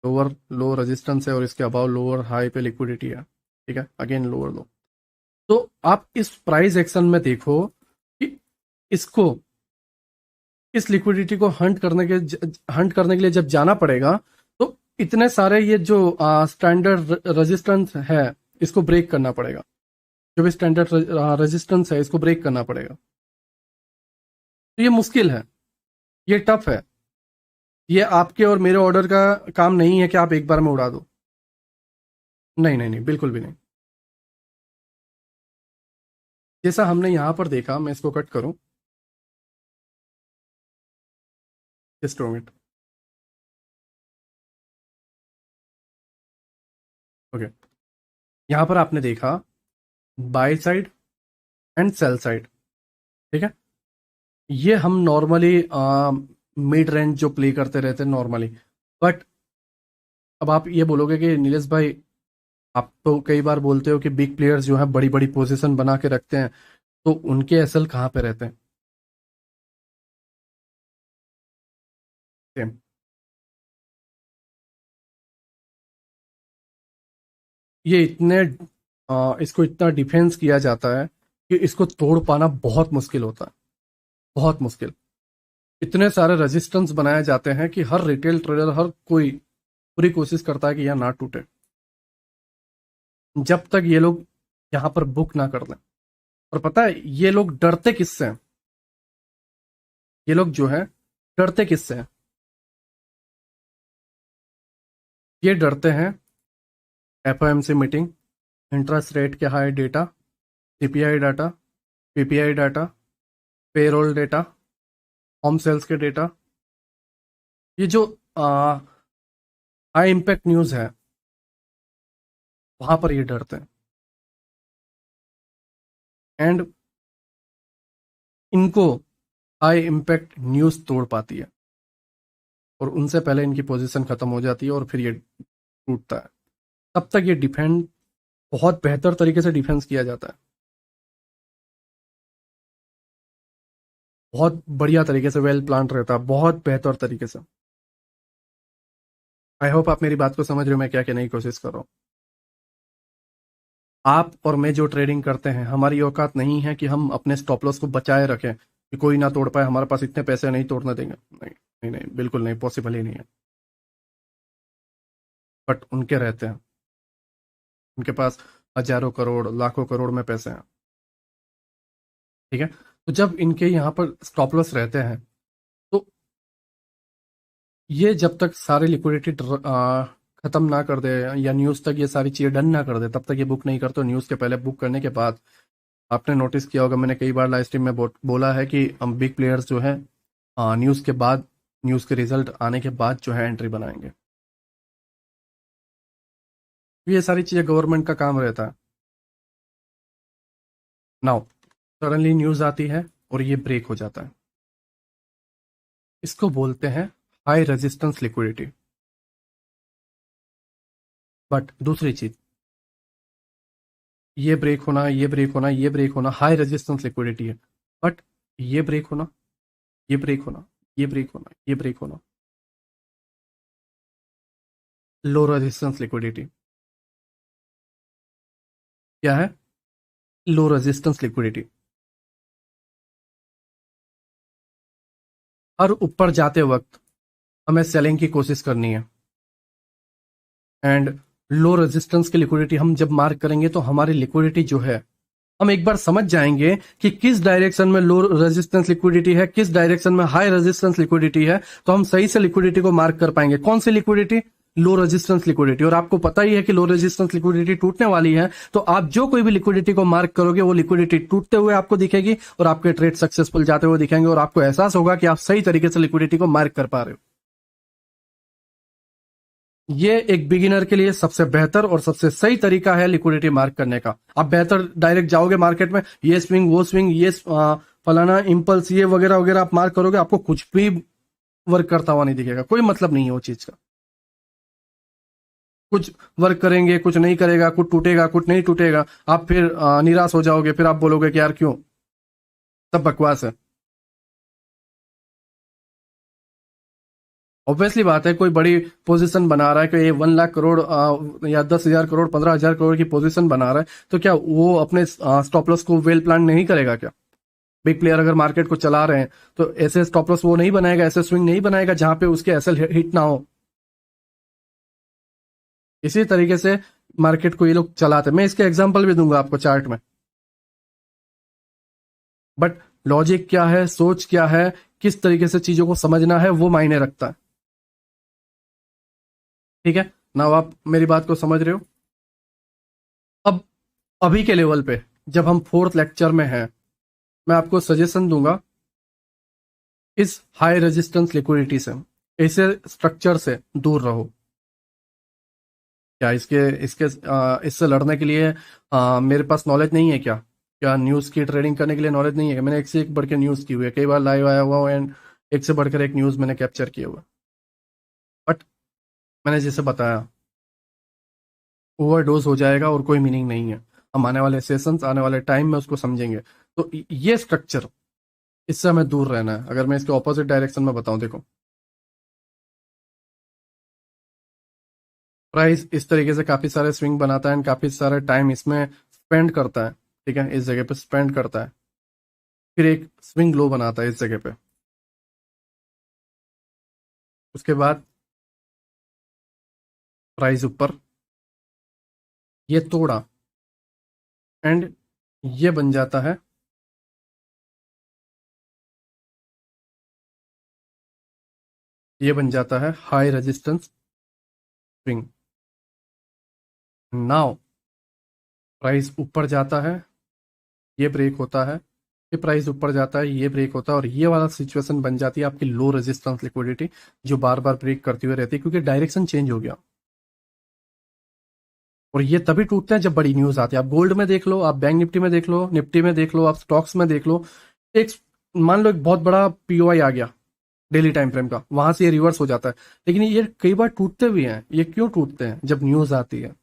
लोअर लो रेजिस्टेंस है और इसके अबाव लोअर हाई पे लिक्विडिटी है, ठीक है, अगेन लोअर लो। तो आप इस प्राइस एक्शन में देखो कि इसको, इस लिक्विडिटी को हंट करने के लिए जब जाना पड़ेगा तो इतने सारे ये जो स्टैंडर्ड रेजिस्टेंस है इसको ब्रेक करना पड़ेगा, जो भी स्टैंडर्ड रेजिस्टेंस है इसको ब्रेक करना पड़ेगा। तो ये मुश्किल है, ये टफ है, ये आपके और मेरे ऑर्डर का काम नहीं है कि आप एक बार में उड़ा दो। नहीं नहीं नहीं, बिल्कुल भी नहीं। जैसा हमने यहां पर देखा, मैं इसको कट करूं, जस्ट मिनट, ओके। यहां पर आपने देखा by side and sell side, ठीक है। ये हम नॉर्मली मिड रेंज जो प्ले करते रहते हैं नॉर्मली, बट अब आप ये बोलोगे कि नीलेश भाई, आप तो कई बार बोलते हो कि बिग प्लेयर्स जो है बड़ी बड़ी पोजीशन बना के रखते हैं, तो उनके एसएल कहाँ पे रहते हैं? सेम। ये इतने इसको इतना डिफेंस किया जाता है कि इसको तोड़ पाना बहुत मुश्किल होता है, बहुत मुश्किल। इतने सारे रेजिस्टेंस बनाए जाते हैं कि हर रिटेल ट्रेडर, हर कोई पूरी कोशिश करता है कि यह ना टूटे, जब तक ये लोग यहाँ पर बुक ना कर लें। और पता है ये लोग डरते किससे हैं? ये लोग जो है डरते किससे हैं? ये डरते हैं एफओएमसी मीटिंग, इंटरेस्ट रेट के high data, CPI data, PPI data, payroll data, home sales के डेटा, ये जो हाई इम्पैक्ट न्यूज है, वहां पर ये डरते हैं। एंड इनको हाई इम्पैक्ट न्यूज तोड़ पाती है और उनसे पहले इनकी पोजीशन खत्म हो जाती है और फिर ये टूटता है। तब तक ये डिफेंड, बहुत बेहतर तरीके से डिफेंस किया जाता है, बहुत बढ़िया तरीके से, वेल प्लान रहता है, बहुत बेहतर तरीके से। आई होप आप मेरी बात को समझ रहे हो, मैं क्या कहने की कोशिश कर रहा हूँ। आप और मैं जो ट्रेडिंग करते हैं, हमारी औकात नहीं है कि हम अपने स्टॉप लॉस को बचाए रखें कि कोई ना तोड़ पाए, हमारे पास इतने पैसे नहीं तोड़ने देंगे। नहीं नहीं नहीं, बिल्कुल नहीं, पॉसिबल ही नहीं है। बट उनके रहते हैं, उनके पास हजारों करोड़, लाखों करोड़ में पैसे हैं, ठीक है। तो जब इनके यहाँ पर स्टॉप लॉस रहते हैं, तो ये जब तक सारी लिक्विडिटी खत्म ना कर दे या न्यूज तक ये सारी चीजें डन ना कर दे, तब तक ये बुक नहीं करते। न्यूज के पहले बुक करने के बाद, आपने नोटिस किया होगा, मैंने कई बार लाइव स्ट्रीम में बोला है कि हम बिग प्लेयर्स जो है न्यूज के बाद, न्यूज के रिजल्ट आने के बाद जो है एंट्री बनाएंगे। ये सारी चीजें गवर्नमेंट का काम रहता है। नाउ सडनली न्यूज आती है और ये ब्रेक हो जाता है, इसको बोलते हैं हाई रेजिस्टेंस लिक्विडिटी। बट दूसरी चीज, ये ब्रेक होना, ये ब्रेक होना, ये ब्रेक होना हाई रेजिस्टेंस लिक्विडिटी है। बट ये ब्रेक होना, ये ब्रेक होना, ये ब्रेक होना, ये ब्रेक होना लो रेजिस्टेंस लिक्विडिटी। क्या है? Low resistance liquidity. हर ऊपर जाते वक्त हमें सेलिंग की कोशिश करनी है, एंड लो रेजिस्टेंस की लिक्विडिटी हम जब मार्क करेंगे तो हमारी लिक्विडिटी जो है, हम एक बार समझ जाएंगे कि किस डायरेक्शन में लो रेजिस्टेंस लिक्विडिटी है, किस डायरेक्शन में हाई रेजिस्टेंस लिक्विडिटी है, तो हम सही से लिक्विडिटी को मार्क कर पाएंगे। कौन सी लिक्विडिटी? Low resistance liquidity. और आपको पता ही है कि लो रेजिस्टेंस लिक्विडिटी टूटने वाली है, तो आप जो कोई भी लिक्विडिटी को मार्क करोगे वो लिक्विडिटी टूटते हुए आपको दिखेगी और आपके ट्रेड सक्सेसफुल जाते हुए दिखेंगे और आपको एहसास होगा कि आप सही तरीके से लिक्विडिटी को मार्क कर पा रहे हो। ये एक बिगिनर के लिए सबसे बेहतर और सबसे सही तरीका है लिक्विडिटी मार्क करने का। आप बेहतर डायरेक्ट जाओगे मार्केट में, ये स्विंग वो स्विंग, ये फलाना इंपल्स, ये वगैरह वगैरह आप मार्क करोगे, आपको कुछ भी वर्क करता हुआ नहीं दिखेगा। कोई मतलब नहीं है वो चीज का। कुछ वर्क करेंगे, कुछ नहीं करेगा, कुछ टूटेगा, कुछ नहीं टूटेगा, आप फिर निराश हो जाओगे, फिर आप बोलोगे कि यार क्यों, सब बकवास है। ऑब्वियसली बात है, कोई बड़ी पोजीशन बना रहा है कि ये 1 लाख करोड़ या 10,000 करोड़, 15,000 करोड़ की पोजीशन बना रहा है, तो क्या वो अपने स्टॉप लॉस को वेल प्लान नहीं करेगा क्या? बिग प्लेयर अगर मार्केट को चला रहे हैं तो ऐसे स्टॉप लॉस वो नहीं बनाएगा, ऐसे स्विंग नहीं बनाएगा जहां पे उसके एसएल हिट ना हो। इसी तरीके से मार्केट को ये लोग चलाते हैं। मैं इसके एग्जांपल भी दूंगा आपको चार्ट में। बट लॉजिक क्या है, सोच क्या है, किस तरीके से चीजों को समझना है, वो मायने रखता है। ठीक है ना? आप मेरी बात को समझ रहे हो? अब अभी के लेवल पे जब हम फोर्थ लेक्चर में हैं, मैं आपको सजेशन दूंगा इस हाई रेजिस्टेंस लिक्विडिटी से, ऐसे स्ट्रक्चर से दूर रहो। क्या इसके इसके इससे लड़ने के लिए मेरे पास नॉलेज नहीं है क्या? क्या न्यूज की ट्रेडिंग करने के लिए नॉलेज नहीं है क्या? मैंने एक से एक बढ़ के न्यूज की हुई है, कई बार लाइव आया हुआ हूँ एंड एक से बढ़कर एक न्यूज मैंने कैप्चर किया हुआ। बट मैंने जैसे बताया, ओवरडोज हो जाएगा और कोई मीनिंग नहीं है। हम आने वाले सेशंस, आने वाले टाइम में उसको समझेंगे। तो ये स्ट्रक्चर, इससे हमें दूर रहना है। अगर मैं इसके ऑपोजिट डायरेक्शन में बताऊं, देखो प्राइस इस तरीके से काफी सारे स्विंग बनाता है एंड काफी सारा टाइम इसमें स्पेंड करता है। ठीक है, इस जगह पे स्पेंड करता है, फिर एक स्विंग लो बनाता है इस जगह पे, उसके बाद प्राइस ऊपर, ये तोड़ा एंड ये बन जाता है, ये बन जाता है high resistance swing. Now price ऊपर जाता है, ये ब्रेक होता है, ये प्राइस ऊपर जाता है, ये ब्रेक होता है, और ये वाला सिचुएशन बन जाती है आपकी लो रेजिस्टेंस लिक्विडिटी, जो बार बार ब्रेक करती हुई रहती है क्योंकि डायरेक्शन चेंज हो गया। और ये तभी टूटते हैं जब बड़ी न्यूज आती है। आप गोल्ड में देख लो, आप बैंक निफ्टी में देख लो, निफ्टी में देख लो, आप स्टॉक्स में देख लो, एक मान लो एक बहुत बड़ा पीओआई आ गया डेली टाइम फ्रेम का, वहां से ये रिवर्स हो जाता है। लेकिन ये कई बार टूटते भी हैं। ये क्यों टूटते हैं? जब न्यूज आती है,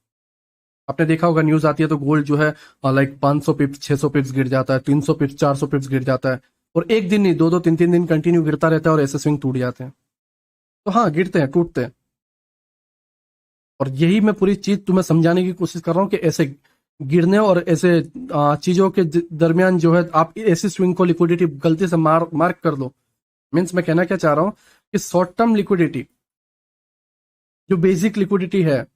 आपने देखा होगा न्यूज आती है तो गोल्ड जो है लाइक 500 पिप्स, 600 पिप्स गिर जाता है, 300 पिप्स, 400 पिप्स गिर जाता है, और एक दिन नहीं, दो दो तीन तीन दिन कंटिन्यू गिरता रहता है और ऐसे स्विंग टूट जाते हैं। तो हाँ, गिरते हैं, टूटते हैं। और यही मैं पूरी चीज तुम्हें समझाने की कोशिश कर रहा हूँ कि ऐसे गिरने और ऐसे चीजों के दरमियान जो है आप ऐसी स्विंग को लिक्विडिटी गलती से मार्क कर दो। मीन्स मैं कहना क्या चाह रहा हूँ कि शॉर्ट टर्म लिक्विडिटी, जो बेसिक लिक्विडिटी है,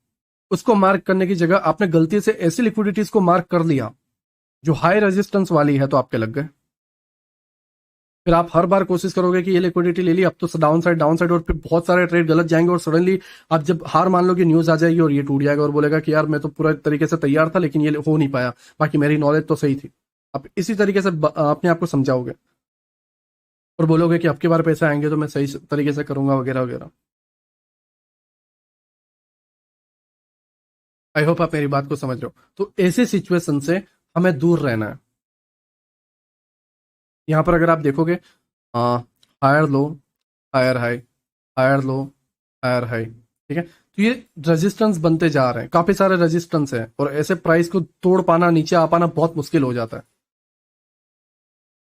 उसको मार्क करने की जगह आपने गलती से ऐसी लिक्विडिटीज को मार्क कर लिया जो हाई रेजिस्टेंस वाली है, तो आपके लग गए। फिर आप हर बार कोशिश करोगे कि ये लिक्विडिटी ले ली, अब तो डाउन साइड, और फिर बहुत सारे ट्रेड गलत जाएंगे और सडनली आप जब हार मान लो कि न्यूज आ जाएगी और ये टूट जाएगा और बोलेगा कि यार मैं तो पूरा तरीके से तैयार था लेकिन ये हो नहीं पाया, बाकी मेरी नॉलेज तो सही थी। आप इसी तरीके से अपने आप को समझाओगे और बोलोगे कि अब की बार पैसे आएंगे तो मैं सही तरीके से करूंगा वगैरह वगैरह। आई होप आप मेरी बात को समझ रहे हो। तो ऐसे सिचुएशन से हमें दूर रहना है। यहाँ पर अगर आप देखोगे, higher low, higher high, higher low, higher high, ठीक है, तो ये रेजिस्टेंस बनते जा रहे हैं, काफी सारे रेजिस्टेंस है, और ऐसे प्राइस को तोड़ पाना, नीचे आ पाना बहुत मुश्किल हो जाता है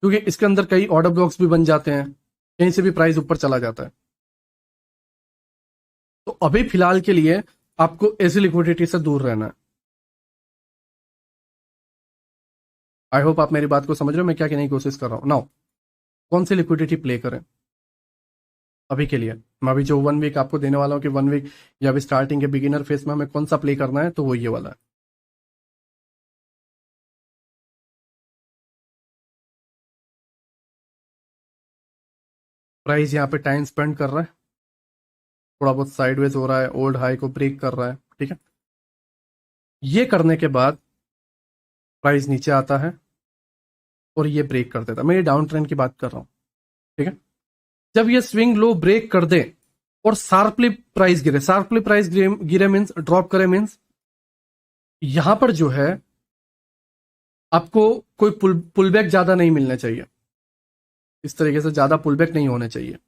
क्योंकि इसके अंदर कई ऑर्डर ब्लॉक्स भी बन जाते हैं, कहीं से भी प्राइस ऊपर चला जाता है। तो अभी फिलहाल के लिए आपको ऐसी लिक्विडिटी से दूर रहना है। आई होप आप मेरी बात को समझ रहे हो मैं क्या कहने की कोशिश कर रहा हूं। नाउ कौन सी लिक्विडिटी प्ले करें? अभी के लिए मैं अभी जो 1 वीक आपको देने वाला हूँ कि 1 वीक या अभी स्टार्टिंग के बिगिनर फेस में हमें कौन सा प्ले करना है, तो वो ये वाला है। प्राइस यहाँ पे टाइम स्पेंड कर रहा है, थोड़ा बहुत साइडवेज हो रहा है, ओल्ड हाई को ब्रेक कर रहा है, ठीक है। ये करने के बाद प्राइस नीचे आता है और ये ब्रेक कर देता है। मैं ये डाउन ट्रेंड की बात कर रहा हूँ, ठीक है। जब ये स्विंग लो ब्रेक कर दे और शार्पली प्राइस गिरे, शार्पली प्राइस गिरे मीन्स ड्रॉप करे, मीन्स यहां पर जो है आपको कोई पुलबैक ज्यादा नहीं मिलना चाहिए, इस तरीके से ज्यादा पुलबैक नहीं होने चाहिए।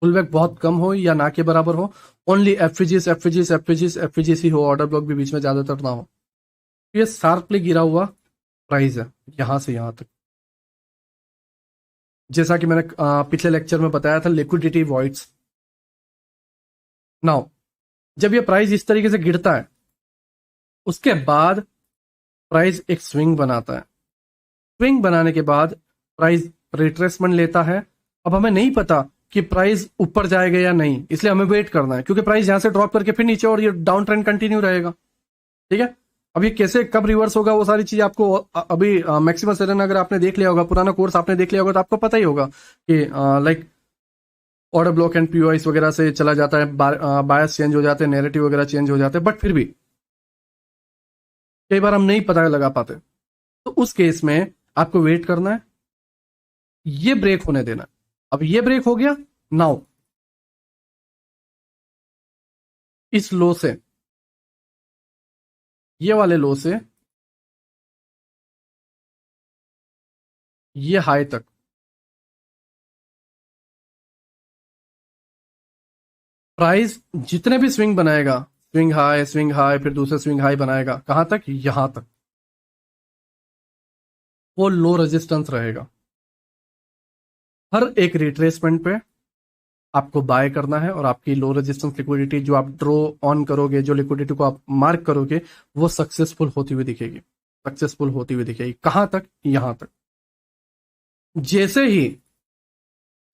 पुलबैक बहुत कम हो या ना के बराबर हो, ओनली एफजीएस एफजीएस एफजीएस एफजीएस ही हो, ऑर्डर ब्लॉक भी बीच में ज्यादातर ना हो। ये शार्पली गिरा हुआ प्राइस है यहां से यहां तक, जैसा कि मैंने पिछले लेक्चर में बताया था, लिक्विडिटी वॉइड्स। नाउ जब ये प्राइस इस तरीके से गिरता है, उसके बाद प्राइस एक स्विंग बनाता है। स्विंग बनाने के बाद प्राइस रिट्रेसमेंट लेता है। अब हमें नहीं पता कि प्राइस ऊपर जाएगा या नहीं, इसलिए हमें वेट करना है, क्योंकि प्राइस यहां से ड्रॉप करके फिर नीचे और ये डाउन ट्रेंड कंटिन्यू रहेगा, ठीक है। अब ये कैसे कब रिवर्स होगा वो सारी चीज आपको अभी मैक्सिमम सेलन अगर आपने देख लिया होगा, पुराना कोर्स आपने देख लिया होगा, तो आपको पता ही होगा कि लाइक ऑर्डर ब्लॉक एंड पीओआईस वगैरह से चला जाता है, बायस चेंज हो जाते हैं, नैरेटिव वगैरह चेंज हो जाते हैं, बट फिर भी कई बार हम नहीं पता लगा पाते। तो उस केस में आपको वेट करना है, ये ब्रेक होने देना है। अब ये ब्रेक हो गया, नाउ इस लो से, ये वाले लो से ये हाई तक प्राइस जितने भी स्विंग बनाएगा, स्विंग हाई फिर दूसरे स्विंग हाई बनाएगा, कहां तक, यहां तक, वो लो रेजिस्टेंस रहेगा। हर एक रिट्रेसमेंट पे आपको बाय करना है और आपकी लो रेजिस्टेंस लिक्विडिटी जो आप ड्रॉ ऑन करोगे, जो लिक्विडिटी को आप मार्क करोगे, वो सक्सेसफुल होती हुई दिखेगी, सक्सेसफुल होती हुई दिखेगी। कहां तक, यहां तक। जैसे ही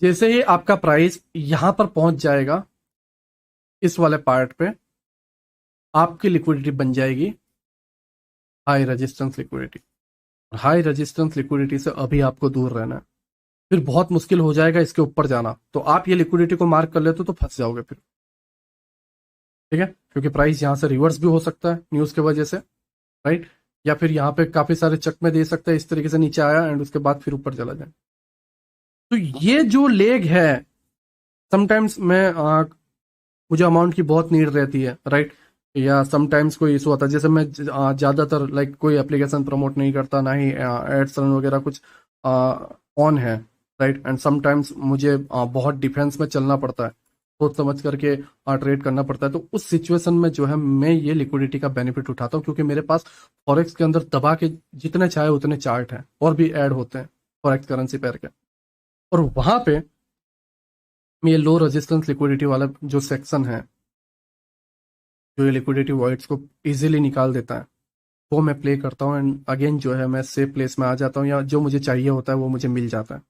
जैसे ही आपका प्राइस यहां पर पहुंच जाएगा, इस वाले पार्ट पे आपकी लिक्विडिटी बन जाएगी high resistance liquidity. High resistance liquidity से अभी आपको दूर रहना है, फिर बहुत मुश्किल हो जाएगा इसके ऊपर जाना। तो आप ये लिक्विडिटी को मार्क कर लेते हो तो फंस जाओगे फिर, ठीक है, क्योंकि प्राइस यहां से रिवर्स भी हो सकता है न्यूज की वजह से, राइट। या फिर यहाँ पे काफी सारे चक में दे सकता है, इस तरीके से नीचे आया एंड उसके बाद फिर ऊपर चला जाए। तो ये जो लेग है, समटाइम्स मैं मुझे अमाउंट की बहुत नीड रहती है, राइट। या समटाइम्स कोई इशू आता है, जैसे मैं ज्यादातर लाइक कोई एप्लीकेशन प्रमोट नहीं करता, ना ही एड्स रन वगैरह कुछ ऑन है, राइट। एंड समटाइम्स मुझे बहुत डिफेंस में चलना पड़ता है, सोच समझ करके ट्रेड करना पड़ता है। तो उस सिचुएशन में जो है मैं ये लिक्विडिटी का बेनिफिट उठाता हूँ, क्योंकि मेरे पास फॉरेक्स के अंदर दबा के जितने चाहे उतने चार्ट हैं और भी ऐड होते हैं फॉरेक्स करेंसी पेयर के, और वहां पे ये लो रेजिस्टेंस लिक्विडिटी वाला जो सेक्शन है, जो ये लिक्विडिटी वॉइड्स को इजीली निकाल देता है, वो मैं प्ले करता हूँ एंड अगेन जो है मैं सेफ प्लेस में आ जाता हूँ, या जो मुझे चाहिए होता है वो मुझे मिल जाता है,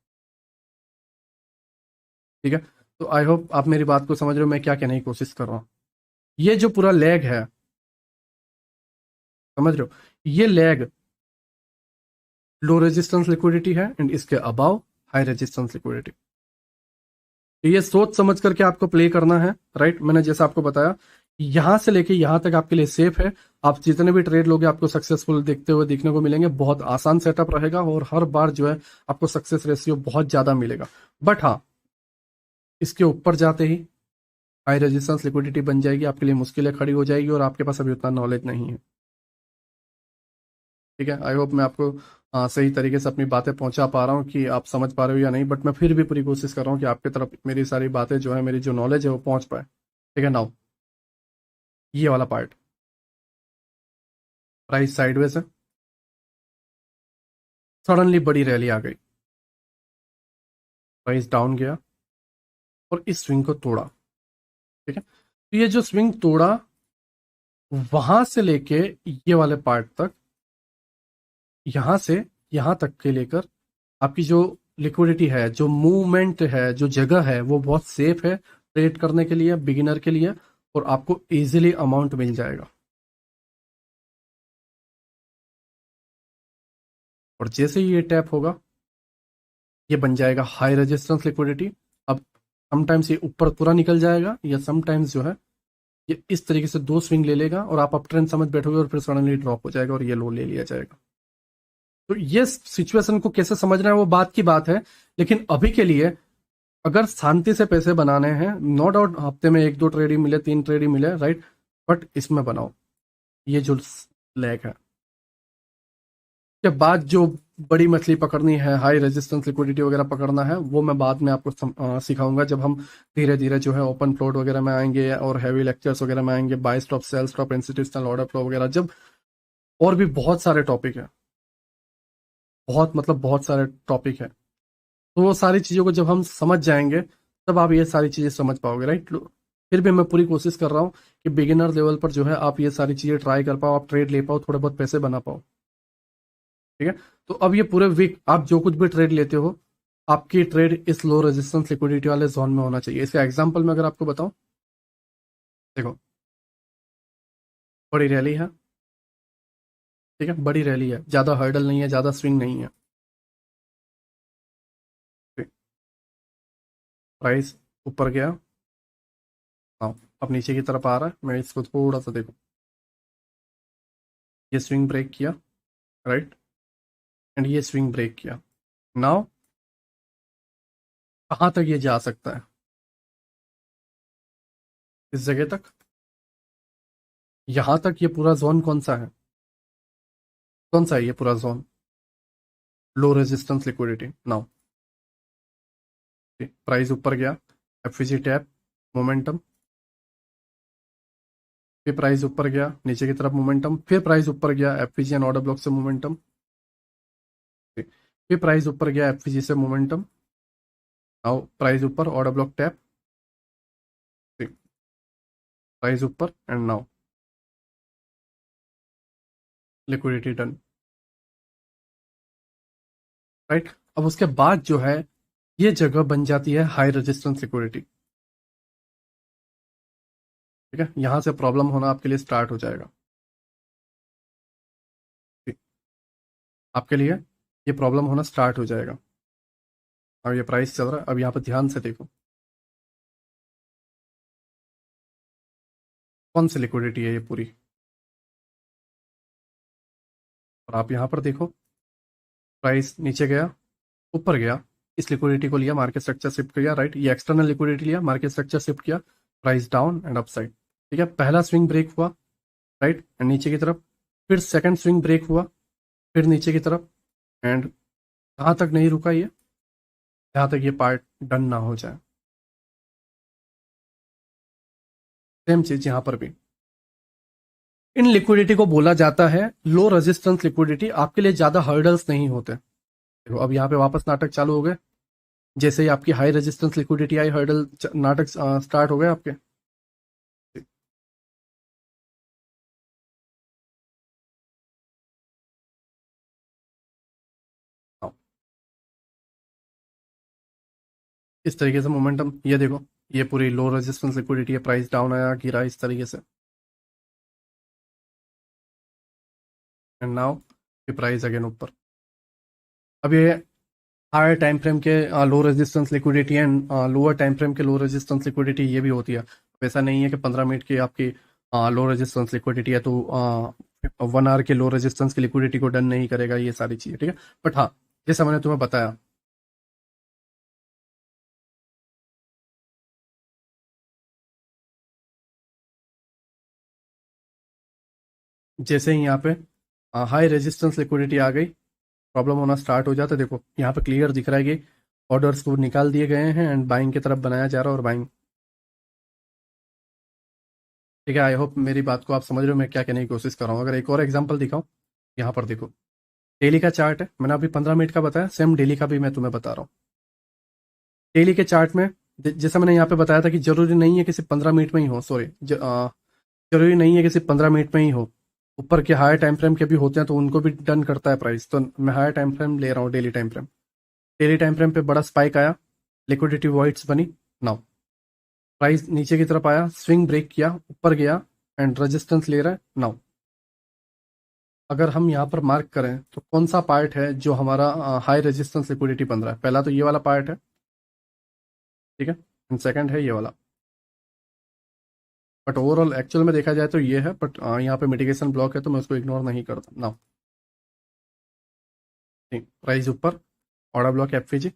ठीक है। तो आई होप आप मेरी बात को समझ रहे हो, मैं क्या कहने की कोशिश कर रहा हूँ। ये जो पूरा लेग है, समझ रहे हो, ये लेग लो रेजिस्टेंस लिक्विडिटी है एंड इसके अबाव हाई रेजिस्टेंस लिक्विडिटी। तो ये सोच समझ करके आपको प्ले करना है, राइट। मैंने जैसा आपको बताया, यहां से लेके यहां तक आपके लिए सेफ है। आप जितने भी ट्रेड लोगे आपको सक्सेसफुल देखते हुए देखने को मिलेंगे, बहुत आसान सेटअप रहेगा और हर बार जो है आपको सक्सेस रेशियो बहुत ज्यादा मिलेगा। बट हाँ, इसके ऊपर जाते ही हाई रेजिस्टेंस लिक्विडिटी बन जाएगी, आपके लिए मुश्किलें खड़ी हो जाएगी और आपके पास अभी उतना नॉलेज नहीं है, ठीक है। आई होप मैं आपको सही तरीके से अपनी बातें पहुंचा पा रहा हूँ कि आप समझ पा रहे हो या नहीं, बट मैं फिर भी पूरी कोशिश कर रहा हूँ कि आपकी तरफ मेरी सारी बातें जो है, मेरी जो नॉलेज है वो पहुंच पाए, ठीक है। नाउ ये वाला पार्ट, प्राइस साइडवेज है, सडनली बड़ी रैली आ गई, प्राइस डाउन गया और इस स्विंग को तोड़ा, ठीक है। तो ये जो स्विंग तोड़ा, वहां से लेके ये वाले पार्ट तक, यहां से यहां तक के लेकर आपकी जो लिक्विडिटी है, जो मूवमेंट है, जो जगह है, वो बहुत सेफ है ट्रेड करने के लिए, बिगिनर के लिए, और आपको इजीली अमाउंट मिल जाएगा। और जैसे ही ये टैप होगा, ये बन जाएगा हाई रेजिस्टेंस लिक्विडिटी। अब समटाइम्स ये ऊपर पूरा निकल जाएगा, या समटाइम्स जो है ये इस तरीके से दो स्विंग ले लेगा और आप अप ट्रेंड समझ बैठोगे और फिर सडनली ड्रॉप हो जाएगा और ये लो ले लिया जाएगा। तो ये सिचुएशन को कैसे समझना है वो बात की बात है, लेकिन अभी के लिए अगर शांति से पैसे बनाने हैं, नो डाउट हफ्ते में 1-2 ट्रेड ही मिले, 3 ट्रेड ही मिले, राइट, बट इसमें बनाओ। ये जो लैग है के बाद जो बड़ी मछली पकड़नी है, हाई रेजिस्टेंस लिक्विडिटी वगैरह पकड़ना है, वो मैं बाद में आपको सिखाऊंगा जब हम धीरे धीरे जो है ओपन फ्लोट वगैरह में आएंगे और हैवी लेक्चर्स वगैरह में आएंगे, buy stop, sell stop, institutional order flow वगैरह, जब और भी बहुत सारे टॉपिक है, बहुत मतलब बहुत सारे टॉपिक है। तो वो सारी चीज़ों को जब हम समझ जाएंगे तब आप ये सारी चीज़ें समझ पाओगे, राइट। फिर भी मैं पूरी कोशिश कर रहा हूँ कि बिगिनर लेवल पर जो है आप ये सारी चीज़ें ट्राई कर पाओ, आप ट्रेड ले पाओ, थोड़े बहुत पैसे बना पाओ, ठीक है। तो अब ये पूरे वीक आप जो कुछ भी ट्रेड लेते हो, आपकी ट्रेड इस लो रेजिस्टेंस लिक्विडिटी वाले जोन में होना चाहिए। इसका एग्जांपल में अगर आपको बताऊं, देखो बड़ी रैली है, ठीक है, बड़ी रैली है, ज़्यादा हर्डल नहीं है, ज़्यादा स्विंग नहीं है, प्राइस ऊपर गया, हाँ, अब नीचे की तरफ आ रहा है। मैं इसको थोड़ा सा देखो, ये स्विंग ब्रेक किया, राइट, एंड ये स्विंग ब्रेक किया। नाउ कहाँ तक ये जा सकता है? इस जगह तक, यहां तक। ये पूरा जोन कौन सा है, कौन सा है ये पूरा zone? Low resistance liquidity. Now price ऊपर गया, एफवीजी टैप, मोमेंटम, फिर प्राइस ऊपर गया नीचे की तरफ, मोमेंटम, फिर प्राइस ऊपर गया एफवीजी एंड ऑर्डर ब्लॉक से मोमेंटम, फिर प्राइस ऊपर गया एफवीजी से मोमेंटम। नाउ प्राइस ऊपर, ऑर्डर ब्लॉक टैप, प्राइस ऊपर, and now liquidity done, right. अब उसके बाद जो है ये जगह बन जाती है हाई रेजिस्टेंस लिक्विडिटी, ठीक है। यहां से प्रॉब्लम होना आपके लिए स्टार्ट हो जाएगा, ठीक। आपके लिए ये प्रॉब्लम होना स्टार्ट हो जाएगा। अब ये प्राइस चल रहा है, अब यहाँ पर ध्यान से देखो कौन सी लिक्विडिटी है ये पूरी, और आप यहाँ पर देखो प्राइस नीचे गया, ऊपर गया, इस लिक्विडिटी को लिया, मार्केट स्ट्रक्चर शिफ्ट किया, राइट, ये एक्सटर्नल लिक्विडिटी लिया, मार्केट स्ट्रक्चर शिफ्ट किया, प्राइस डाउन एंड अपसाइड, ठीक है। पहला स्विंग ब्रेक हुआ, राइट, एंड नीचे की तरफ, फिर सेकंड स्विंग ब्रेक हुआ, फिर नीचे की तरफ, एंड कहाँ तक नहीं रुका ये, जहाँ तक ये पार्ट डन ना हो जाए। सेम चीज यहाँ पर भी, इन लिक्विडिटी को बोला जाता है लो रेजिस्टेंस लिक्विडिटी। आपके लिए ज्यादा हर्डल्स नहीं होते। देखो अब यहाँ पे वापस नाटक चालू हो गए, जैसे ही आपकी हाई रेजिस्टेंस लिक्विडिटी आई, हर्डल नाटक स्टार्ट हो गए आपके। हाँ, इस तरीके से मोमेंटम, ये देखो ये पूरी लो रेजिस्टेंस लिक्विडिटी है, प्राइस डाउन आया, गिरा इस तरीके से, एंड नाउ ये प्राइस अगेन ऊपर। अब ये हायर टाइम फ्रेम के low resistance liquidity and lower time frame के लो रेजिस्टेंस लिक्विडिटी ये भी होती है। ऐसा नहीं है कि 15 मिनट की आपकी लो रेजिस्टेंस लिक्विडिटी है तो 1 आवर के लो रेजिस्टेंस की लिक्विडिटी को डन नहीं करेगा, ये सारी चीज़ें, ठीक है। बट हाँ, जैसा मैंने तुम्हें बताया, जैसे ही यहाँ पे हाई रेजिस्टेंस लिक्विडिटी आ गई, प्रॉब्लम होना स्टार्ट हो जाता है। देखो यहाँ पे क्लियर दिख रहा है कि ऑर्डर्स को निकाल दिए गए हैं एंड बाइंग की तरफ बनाया जा रहा है, और बाइंग, ठीक है। आई होप मेरी बात को आप समझ रहे हो मैं क्या कहने की कोशिश कर रहा हूँ। अगर एक और एग्जांपल दिखाऊं, यहाँ पर देखो डेली का चार्ट है, मैंने अभी 15 मिनट का बताया, सेम डेली का भी मैं तुम्हें बता रहा हूँ। डेली के चार्ट में जैसा मैंने यहाँ पे बताया था कि जरूरी नहीं है कि सिर्फ 15 मिनट में ही हो, सॉरी, जरूरी नहीं है कि सिर्फ 15 मिनट में ही हो, ऊपर के हायर टाइम फ्रेम के भी होते हैं तो उनको भी डन करता है प्राइस। तो मैं हायर टाइम फ्रेम ले रहा हूँ, daily time frame, daily time frame पे बड़ा स्पाइक आया, लिक्विडिटी वॉइड्स बनी। नाउ प्राइस नीचे की तरफ आया, स्विंग ब्रेक किया, ऊपर गया एंड रेजिस्टेंस ले रहा है। नाउ अगर हम यहाँ पर मार्क करें तो कौन सा पार्ट है जो हमारा हाई रेजिस्टेंस लिक्विडिटी बन रहा है? पहला तो ये वाला पार्ट है, ठीक है, एंड सेकंड है ये वाला। बट ओवरऑल एक्चुअल में देखा जाए तो ये है, बट यहाँ पे मिटिगेशन ब्लॉक है तो मैं उसको इग्नोर नहीं करता। नाउ प्राइस ऊपर, order block FVG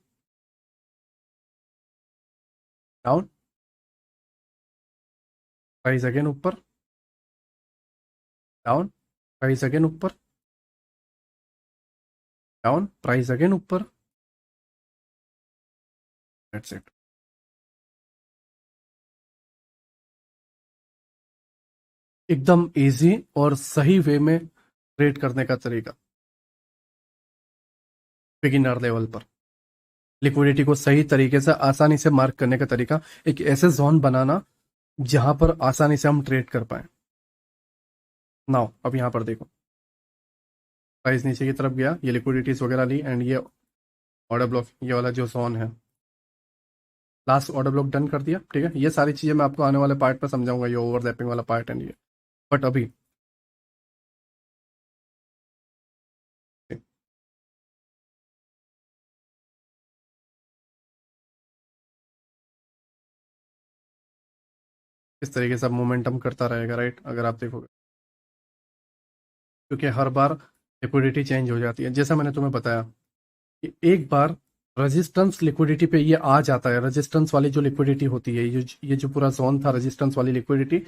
down, price again ऊपर, डाउन, प्राइस अगेन ऊपर, डाउन, प्राइस अगेन ऊपर। That's it. एकदम इजी और सही वे में ट्रेड करने का तरीका बिगिनर लेवल पर, लिक्विडिटी को सही तरीके से आसानी से मार्क करने का तरीका, एक ऐसे जोन बनाना जहां पर आसानी से हम ट्रेड कर पाए। नाउ अब यहां पर देखो, प्राइस नीचे की तरफ गया, ये लिक्विडिटीज वगैरह ली एंड ये ऑर्डर ब्लॉक, ये वाला जो जोन है, लास्ट ऑर्डर ब्लॉक डन कर दिया। ठीक है, ये सारी चीजें मैं आपको आने वाले पार्ट में समझाऊंगा, ये ओवरलैपिंग वाला पार्ट एंड ये। बट अभी इस तरीके से मोमेंटम करता रहेगा, राइट, अगर आप देखोगे, क्योंकि हर बार लिक्विडिटी चेंज हो जाती है। जैसा मैंने तुम्हें बताया कि एक बार रेजिस्टेंस लिक्विडिटी पे ये आ जाता है, रेजिस्टेंस वाली जो लिक्विडिटी होती है, ये जो पूरा जोन था रेजिस्टेंस वाली लिक्विडिटी,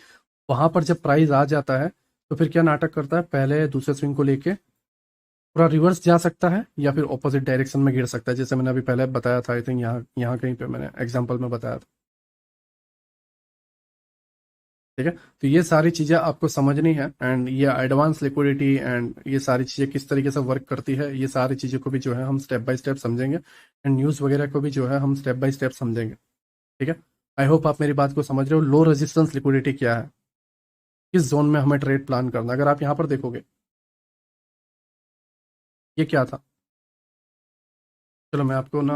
वहां पर जब प्राइस आ जाता है तो फिर क्या नाटक करता है, पहले दूसरे स्विंग को लेके पूरा रिवर्स जा सकता है या फिर ऑपोजिट डायरेक्शन में गिर सकता है, जैसे मैंने अभी पहले बताया था। आई थिंक यहाँ यहाँ कहीं पे मैंने एग्जाम्पल में बताया था। ठीक है, तो ये सारी चीज़ें आपको समझनी है एंड ये एडवांस लिक्विडिटी एंड ये सारी चीज़ें किस तरीके से वर्क करती है, ये सारी चीज़ों को भी जो है हम स्टेप बाय स्टेप समझेंगे एंड न्यूज़ वगैरह को भी जो है हम स्टेप बाय स्टेप समझेंगे। ठीक है, आई होप आप मेरी बात को समझ रहे हो। लो रेजिस्टेंस लिक्विडिटी क्या है, किस जोन में हमें ट्रेड प्लान करना है। अगर आप यहाँ पर देखोगे, ये क्या था, चलो मैं आपको ना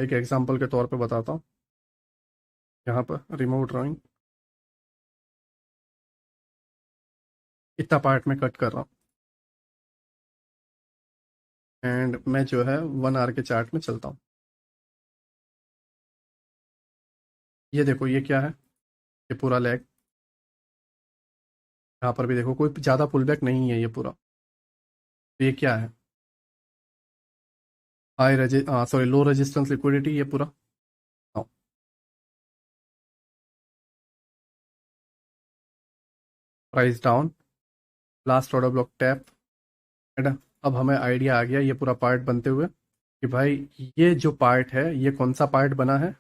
एक एग्जाम्पल के तौर पर बताता हूँ। यहाँ पर रिमूव ड्राइंग, इतना पार्ट में कट कर रहा हूँ एंड मैं जो है 1 आवर के चार्ट में चलता हूँ। ये देखो, ये क्या है, ये पूरा लेग, यहाँ पर भी देखो कोई ज़्यादा पुल बैक नहीं है ये पूरा। तो ये क्या है, सॉरी लो रेजिस्टेंस लिक्विडिटी ये पूरा। Price down, last order block tap, है ना। अब हमें आइडिया आ गया ये पूरा पार्ट बनते हुए कि भाई ये जो पार्ट है ये कौन सा पार्ट बना है,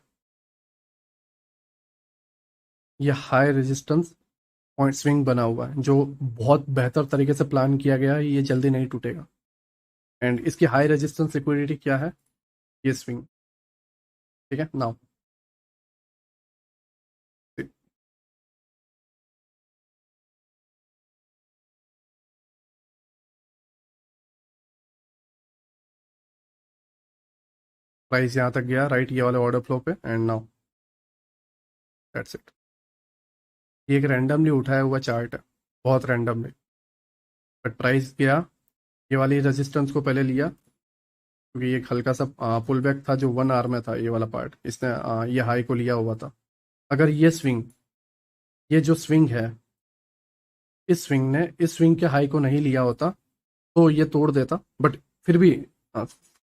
ये हाई रेजिस्टेंस पॉइंट स्विंग बना हुआ है जो बहुत बेहतर तरीके से प्लान किया गया है, ये जल्दी नहीं टूटेगा। एंड इसकी हाई रेजिस्टेंस लिक्विडिटी क्या है, ये स्विंग। ठीक है, नाउ प्राइस यहाँ तक गया, राइट, ये वाले ऑर्डर फ्लो पे एंड नाउ दैट्स इट। ये एक रैंडमली उठाया हुआ चार्ट है, बहुत रैंडमली, बट प्राइस गया, ये वाली रेजिस्टेंस को पहले लिया क्योंकि ये एक हल्का सा पुल बैक था जो 1 आवर में था, ये वाला पार्ट इसने ये हाई को लिया हुआ था। अगर ये स्विंग, ये जो स्विंग है, इस स्विंग ने इस स्विंग के हाई को नहीं लिया होता तो ये तोड़ देता, बट फिर भी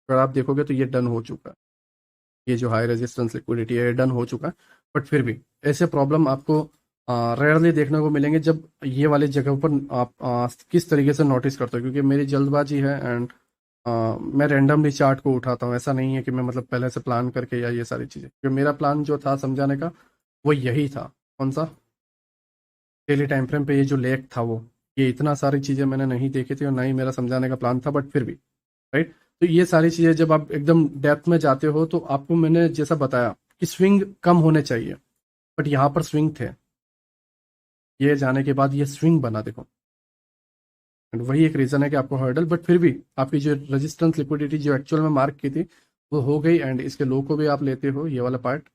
अगर आप देखोगे तो ये डन हो चुका है, ये जो हाई रेजिस्टेंस लिक्विडिटी है ये डन हो चुका है। बट फिर भी ऐसे प्रॉब्लम आपको रेयरली देखने को मिलेंगे जब ये वाली जगह पर आप किस तरीके से नोटिस करते हो, क्योंकि मेरी जल्दबाजी है एंड मैं रैंडमली चार्ट को उठाता हूँ। ऐसा नहीं है कि मैं मतलब पहले से प्लान करके या ये सारी चीज़ें, क्योंकि मेरा प्लान जो था समझाने का वो यही था। कौन सा, डेली टाइम फ्रेम पे ये जो लेक था वो, ये इतना सारी चीज़ें मैंने नहीं देखी थी और ना ही मेरा समझाने का प्लान था, बट फिर भी, राइट। तो ये सारी चीज़ें जब आप एकदम डेप्थ में जाते हो तो आपको मैंने जैसा बताया कि स्विंग कम होने चाहिए, बट यहाँ पर स्विंग थे, ये जाने के बाद ये स्विंग बना देखो। And वही एक रीज़न है कि आपको हर्डल, बट फिर भी आपकी जो रेजिस्टेंस लिक्विडिटी जो एक्चुअल में मार्क की थी वो हो गई, एंड इसके लो को भी आप लेते हो, ये वाला पार्ट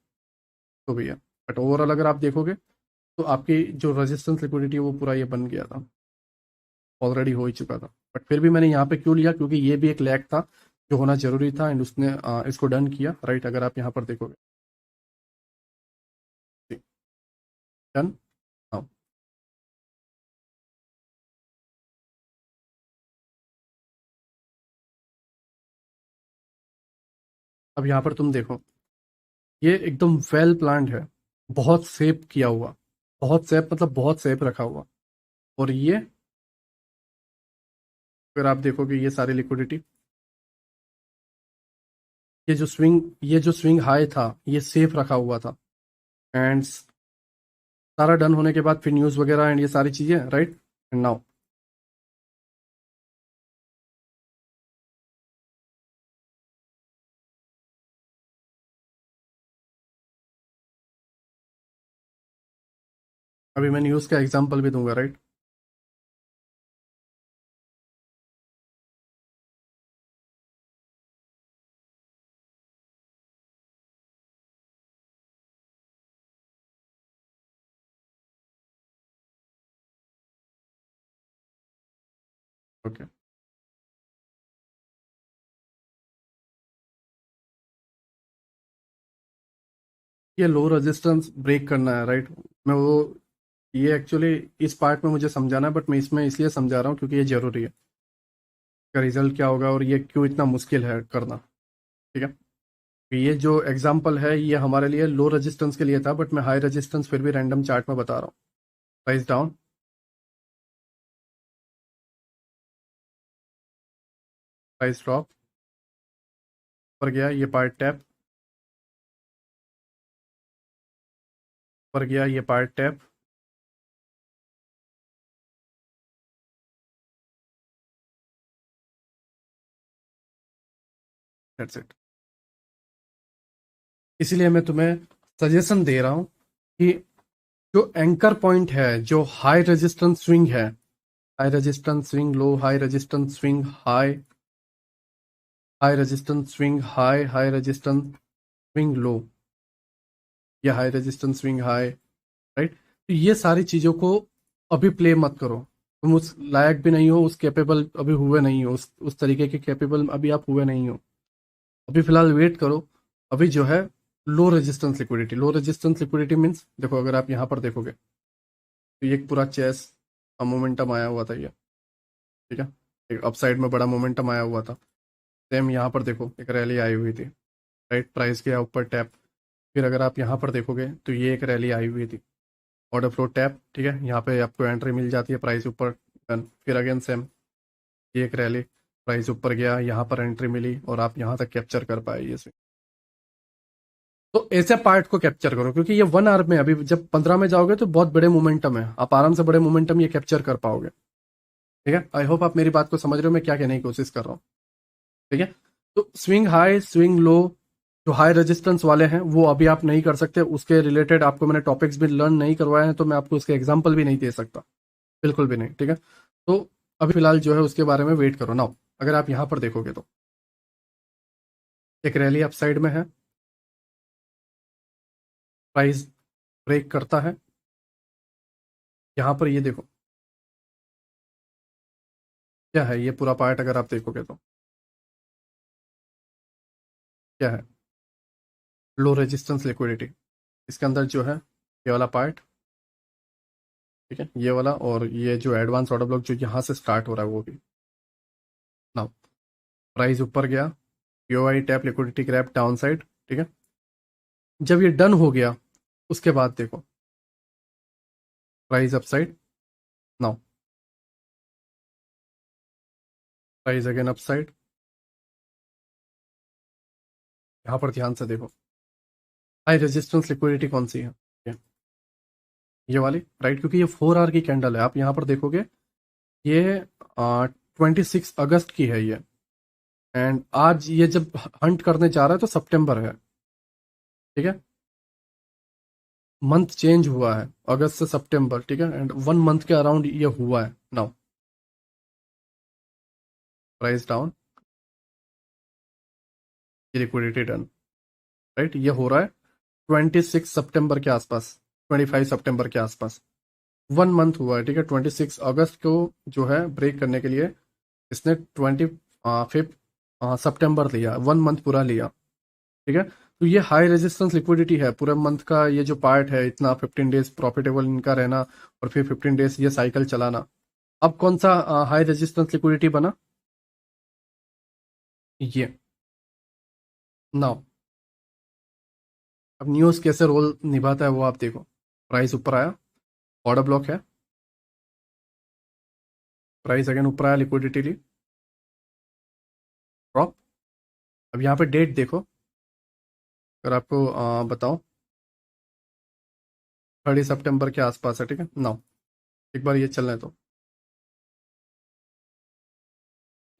तो भी है। बट ओवरऑल अगर आप देखोगे तो आपकी जो रेजिस्टेंस लिक्विडिटी है वो पूरा ये बन गया था, ऑलरेडी हो ही चुका था। बट फिर भी मैंने यहाँ पे क्यों लिया, क्योंकि ये भी एक लैग था जो होना जरूरी था, एंड उसने इसको डन किया, राइट। अगर आप यहाँ पर देखोगे, डन। हाँ, अब यहाँ पर तुम देखो, ये एकदम वेल प्लान्ड है, बहुत सेफ किया हुआ, बहुत सेफ मतलब बहुत सेफ रखा हुआ। और ये फिर आप देखोगे ये सारी लिक्विडिटी, ये जो स्विंग हाई था ये सेफ रखा हुआ था, एंड सारा डन होने के बाद फिर न्यूज़ वगैरह एंड ये सारी चीज़ें, राइट। एंड नाउ अभी मैं न्यूज़ का एग्जांपल भी दूंगा, राइट। ओके, ये लो रेजिस्टेंस ब्रेक करना है, राइट। मैं वो ये एक्चुअली इस पार्ट में मुझे समझाना है, बट मैं इसमें इसलिए समझा रहा हूँ क्योंकि ये जरूरी है, इसका रिजल्ट क्या होगा और ये क्यों इतना मुश्किल है करना, ठीक है। ये जो एग्जांपल है ये हमारे लिए लो रेजिस्टेंस के लिए था, बट मैं हाई रेजिस्टेंस फिर भी रैंडम चार्ट में बता रहा हूँ। प्राइस डाउन, प्राइस ड्रॉप, ऊपर गया ये पार्ट टैप, ऊपर गया ये पार्ट टैप, दैट्स इट। इसीलिए मैं तुम्हें सजेशन दे रहा हूँ कि जो एंकर पॉइंट है, जो हाई रेजिस्टेंस स्विंग है, high resistance swing low, high resistance swing high, high resistance swing high, high resistance swing low, या high resistance swing high, right. तो ये सारी चीजों को अभी प्ले मत करो, तुम उस लायक भी नहीं हो, उस कैपेबल अभी हुए नहीं हो, उस तरीके के कैपेबल अभी आप हुए नहीं हो। अभी फिलहाल वेट करो। अभी जो है low resistance liquidity, low resistance liquidity means देखो, अगर आप यहाँ पर देखोगे तो ये एक पूरा चेस का मोमेंटम आया हुआ था ये, ठीक है। एक अपसाइड में बड़ा मोमेंटम आया हुआ था। सेम यहाँ पर देखो एक रैली आई हुई थी, राइट। प्राइस गया ऊपर टैप, फिर अगर आप यहाँ पर देखोगे तो ये एक रैली आई हुई थी, ऑर्डर फ्लो टैप, ठीक है। यहाँ पे आपको एंट्री मिल जाती है, प्राइस ऊपर डन, फिर अगेन सेम ये एक रैली, प्राइस ऊपर गया, यहाँ पर एंट्री मिली और आप यहाँ तक कैप्चर कर पाए ये। तो ऐसे पार्ट को कैप्चर करो, क्योंकि ये 1 आवर में, अभी जब 15 में जाओगे तो बहुत बड़े मोमेंटम है, आप आराम से बड़े मोमेंटम ये कैप्चर कर पाओगे, ठीक है। आई होप आप मेरी बात को समझ रहे हो मैं क्या कहने की कोशिश कर रहा हूँ, ठीक है। तो स्विंग हाई स्विंग लो, जो हाई रेजिस्टेंस वाले हैं वो अभी आप नहीं कर सकते, उसके रिलेटेड आपको मैंने टॉपिक्स भी लर्न नहीं करवाए हैं, तो मैं आपको उसके एग्जाम्पल भी नहीं दे सकता, बिल्कुल भी नहीं, ठीक है। तो अभी फिलहाल जो है उसके बारे में वेट करो नाउ। अगर आप यहाँ पर देखोगे तो एक रैली अप साइड में है, प्राइस ब्रेक करता है, यहाँ पर ये देखो क्या है, ये पूरा पार्ट अगर आप देखोगे तो क्या है, लो रेजिस्टेंस लिक्विडिटी। इसके अंदर जो है ये वाला पार्ट, ठीक है, ये वाला, और ये जो एडवांस ऑर्डर ब्लॉक जो यहाँ से स्टार्ट हो रहा है वो भी। नाउ प्राइस ऊपर गया, POI tap liquidity grab down side, ठीक है। जब ये डन हो गया उसके बाद देखो price upside, now price again upside. यहाँ पर ध्यान से देखो हाई रेजिस्टेंस लिक्विडिटी कौन सी है, ये वाली, राइट। क्योंकि ये 4 आवर की कैंडल है, आप यहाँ पर देखोगे ये 26 अगस्त की है ये, एंड आज ये जब हंट करने जा रहा है तो सितंबर है, ठीक है। मंथ चेंज हुआ है अगस्त से सितंबर, ठीक है, एंड 1 मंथ के अराउंड ये हुआ है नाउ। प्राइस डाउन, ये लिक्विडिटी डन, राइट। ये हो रहा है 26 सितंबर के आसपास, 25 सितंबर के आसपास, 1 मंथ हुआ है, ठीक है। 26 अगस्त को जो है ब्रेक करने के लिए इसने 25 सितंबर लिया, 1 मंथ पूरा लिया, ठीक है। तो ये हाई रेजिस्टेंस लिक्विडिटी है पूरे मंथ का। ये जो पार्ट है इतना 15 डेज प्रॉफिटेबल इनका रहना और फिर 15 डेज ये साइकिल चलाना। अब कौन सा हाई रेजिस्टेंस लिक्विडिटी बना? ये नाउ अब न्यूज़ कैसे रोल निभाता है वो आप देखो। प्राइस ऊपर आया, ऑर्डर ब्लॉक है, प्राइस अगेन ऊपर आया, लिक्विडिटी ली, ड्रॉप। अब यहाँ पे डेट देखो, अगर आपको बताओ 30 सितंबर के आसपास है, ठीक है। नाउ एक बार ये चलने तो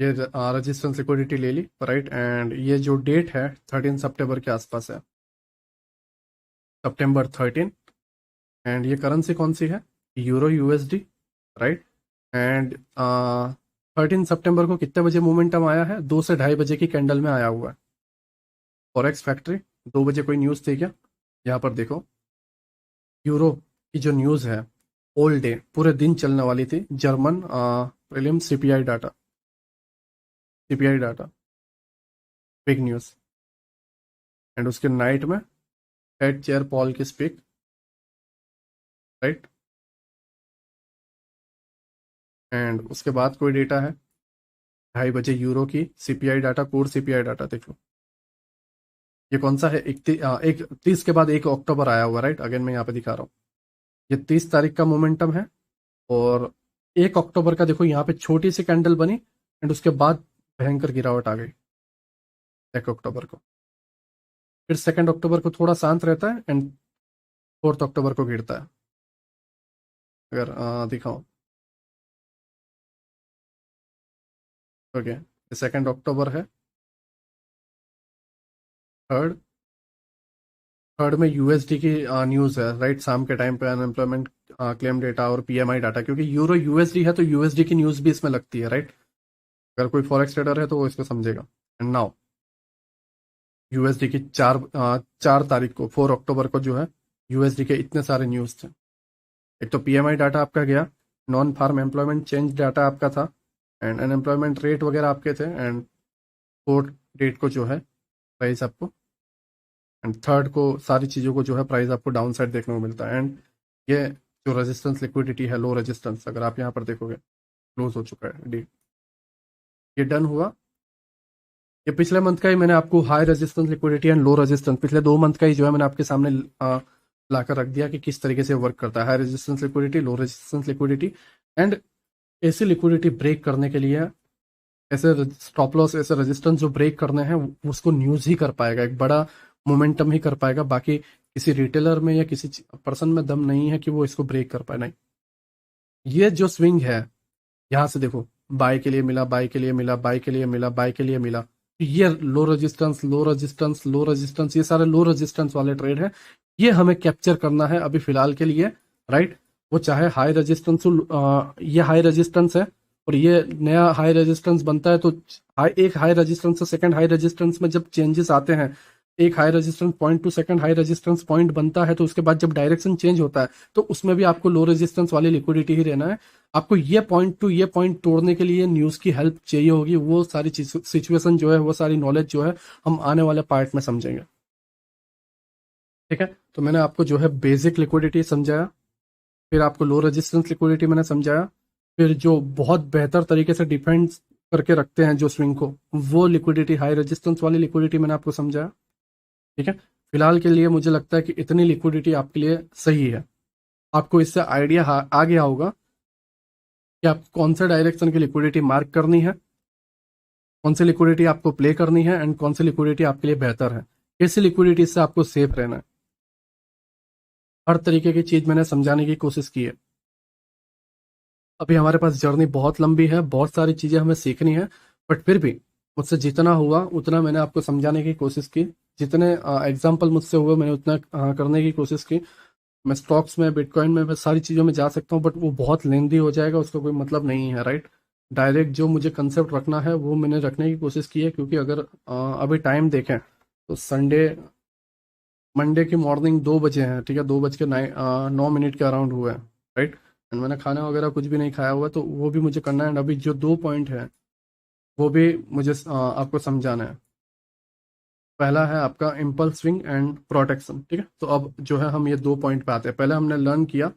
ये रेजिस्टेंस लिक्विडिटी ले ली, राइट। एंड ये जो डेट है 13 सितंबर के आसपास है, सितंबर 13। एंड ये करेंसी कौन सी है? Euro USD, right. एंड 13 सितंबर को कितने बजे मोमेंटम आया है? 2 से 2:30 बजे की कैंडल में आया हुआ है। फॉरेक्स फैक्ट्री 2 बजे कोई न्यूज़ थी क्या? यहाँ पर देखो, यूरो की जो न्यूज़ है ऑल डे पूरे दिन चलने वाली थी, German prelim CPI data, big news. And उसके नाइट में हेड चेयर पॉल की स्पीक, राइट। एंड उसके बाद कोई डेटा है 2:30 बजे यूरो की CPI data, core CPI data देख लो। ये कौन सा है? 31 के बाद 1 अक्टूबर आया हुआ, राइट। अगेन मैं यहाँ पे दिखा रहा हूँ, ये 30 तारीख का मोमेंटम है। और 1 अक्टूबर का देखो, यहाँ पे छोटी सी कैंडल बनी एंड उसके बाद भयंकर गिरावट आ गई 1 अक्टूबर को। फिर 2 अक्टूबर को थोड़ा शांत रहता है एंड 4 अक्टूबर को गिरता है। अगर दिखाऊं, ओके, ये 2 अक्टूबर है। थर्ड थर्ड में यूएसडी की न्यूज़ है, राइट। शाम के टाइम पे अनएम्प्लॉयमेंट क्लेम डेटा और पीएमआई डाटा, क्योंकि यूरो यूएसडी है तो यूएसडी की न्यूज़ भी इसमें लगती है, राइट। अगर कोई फॉरेक्स ट्रेडर है तो वो इसको समझेगा। एंड नाउ यूएसडी की 4 तारीख को, 4 अक्टूबर को जो है यूएसडी के इतने सारे न्यूज़ थे। एक तो पीएमआई डाटा आपका गया, non farm employment change data आपका था, एंड अनएम्प्लॉयमेंट रेट वगैरह आपके थे। एंड 4 डेट को जो है प्राइस आपको, एंड थर्ड को सारी चीज़ों को जो है प्राइस आपको डाउन साइड देखने को मिलता है। एंड ये जो रेजिस्टेंस लिक्विडिटी है, लो रेजिस्टेंस, अगर आप यहाँ पर देखोगे क्लोज हो चुका है डी, ये डन हुआ। ये पिछले मंथ का ही मैंने आपको high resistance liquidity and low resistance, पिछले 2 मंथ का ही जो है मैंने आपके सामने लाकर रख दिया कि किस तरीके से वर्क करता है high resistance liquidity, low resistance liquidity. And ऐसी लिक्विडिटी ब्रेक करने के लिए, ऐसे स्टॉप लॉस, ऐसे रेजिस्टेंस जो ब्रेक करने हैं उसको न्यूज़ ही कर पाएगा, एक बड़ा मोमेंटम ही कर पाएगा। बाकी किसी रिटेलर में या किसी पर्सन में दम नहीं है कि वो इसको ब्रेक कर पाए, नहीं। ये जो स्विंग है, यहाँ से देखो, बाय के लिए मिला, बाय के लिए मिला, बाय के लिए मिला, बाय के लिए मिला, तो ये low resistance, low resistance, low resistance, ये सारे लो रेजिस्टेंस वाले ट्रेड है। ये हमें कैप्चर करना है अभी फिलहाल के लिए, राइट। वो चाहे हाई रेजिस्टेंस, ये हाई रेजिस्टेंस है और ये नया हाई रेजिस्टेंस बनता है, तो एक हाई रेजिस्टेंस से सेकंड हाई रेजिस्टेंस में जब चेंजेस आते हैं, एक high resistance point two second high resistance point बनता है, तो उसके बाद जब डायरेक्शन चेंज होता है तो उसमें भी आपको लो रेजिस्टेंस वाली लिक्विडिटी ही रहना है। आपको ये पॉइंट टू ये पॉइंट तोड़ने के लिए न्यूज़ की हेल्प चाहिए होगी। वो सारी सिचुएशन जो है, वो सारी नॉलेज जो है, हम आने वाले पार्ट में समझेंगे, ठीक है। तो मैंने आपको जो है बेसिक लिक्विडिटी समझाया, फिर आपको लो रेजिस्टेंस लिक्विडिटी मैंने समझाया, फिर जो बहुत बेहतर तरीके से डिफेंड करके रखते हैं जो स्विंग को, वो लिक्विडिटी, हाई रेजिस्टेंस वाली लिक्विडिटी मैंने आपको समझाया, ठीक है। फिलहाल के लिए मुझे लगता है कि इतनी लिक्विडिटी आपके लिए सही है। आपको इससे आइडिया आ गया होगा कि आप कौन से डायरेक्शन की लिक्विडिटी मार्क करनी है, कौन सी लिक्विडिटी आपको प्ले करनी है, एंड कौन सी लिक्विडिटी आपके लिए बेहतर है, कैसी लिक्विडिटी से आपको सेफ रहना है। हर तरीके की चीज मैंने समझाने की कोशिश की है। अभी हमारे पास जर्नी बहुत लंबी है, बहुत सारी चीजें हमें सीखनी है, बट फिर भी मुझसे जितना हुआ उतना मैंने आपको समझाने की कोशिश की। जितने एग्जाम्पल मुझसे हुए मैंने उतना करने की कोशिश की। मैं स्टॉक्स में, बिटकॉइन में, मैं सारी चीज़ों में जा सकता हूँ, बट वो बहुत लेंदी हो जाएगा, उसका कोई मतलब नहीं है, राइट। डायरेक्ट जो मुझे कंसेप्ट रखना है वो मैंने रखने की कोशिश की है, क्योंकि अगर अभी टाइम देखें तो संडे मंडे की मॉर्निंग 2 बजे हैं, ठीक है, 2 बज के 9 मिनट के अराउंड हुए हैं, राइट। एंड मैंने खाना वगैरह कुछ भी नहीं खाया हुआ, तो वो भी मुझे करना है। एंड अभी जो 2 पॉइंट है वो भी मुझे आपको समझाना है। पहला है आपका इम्पल्स स्विंग एंड प्रोटेक्शन, ठीक है। तो अब जो है हम ये 2 पॉइंट पे आते हैं। पहले हमने लर्न किया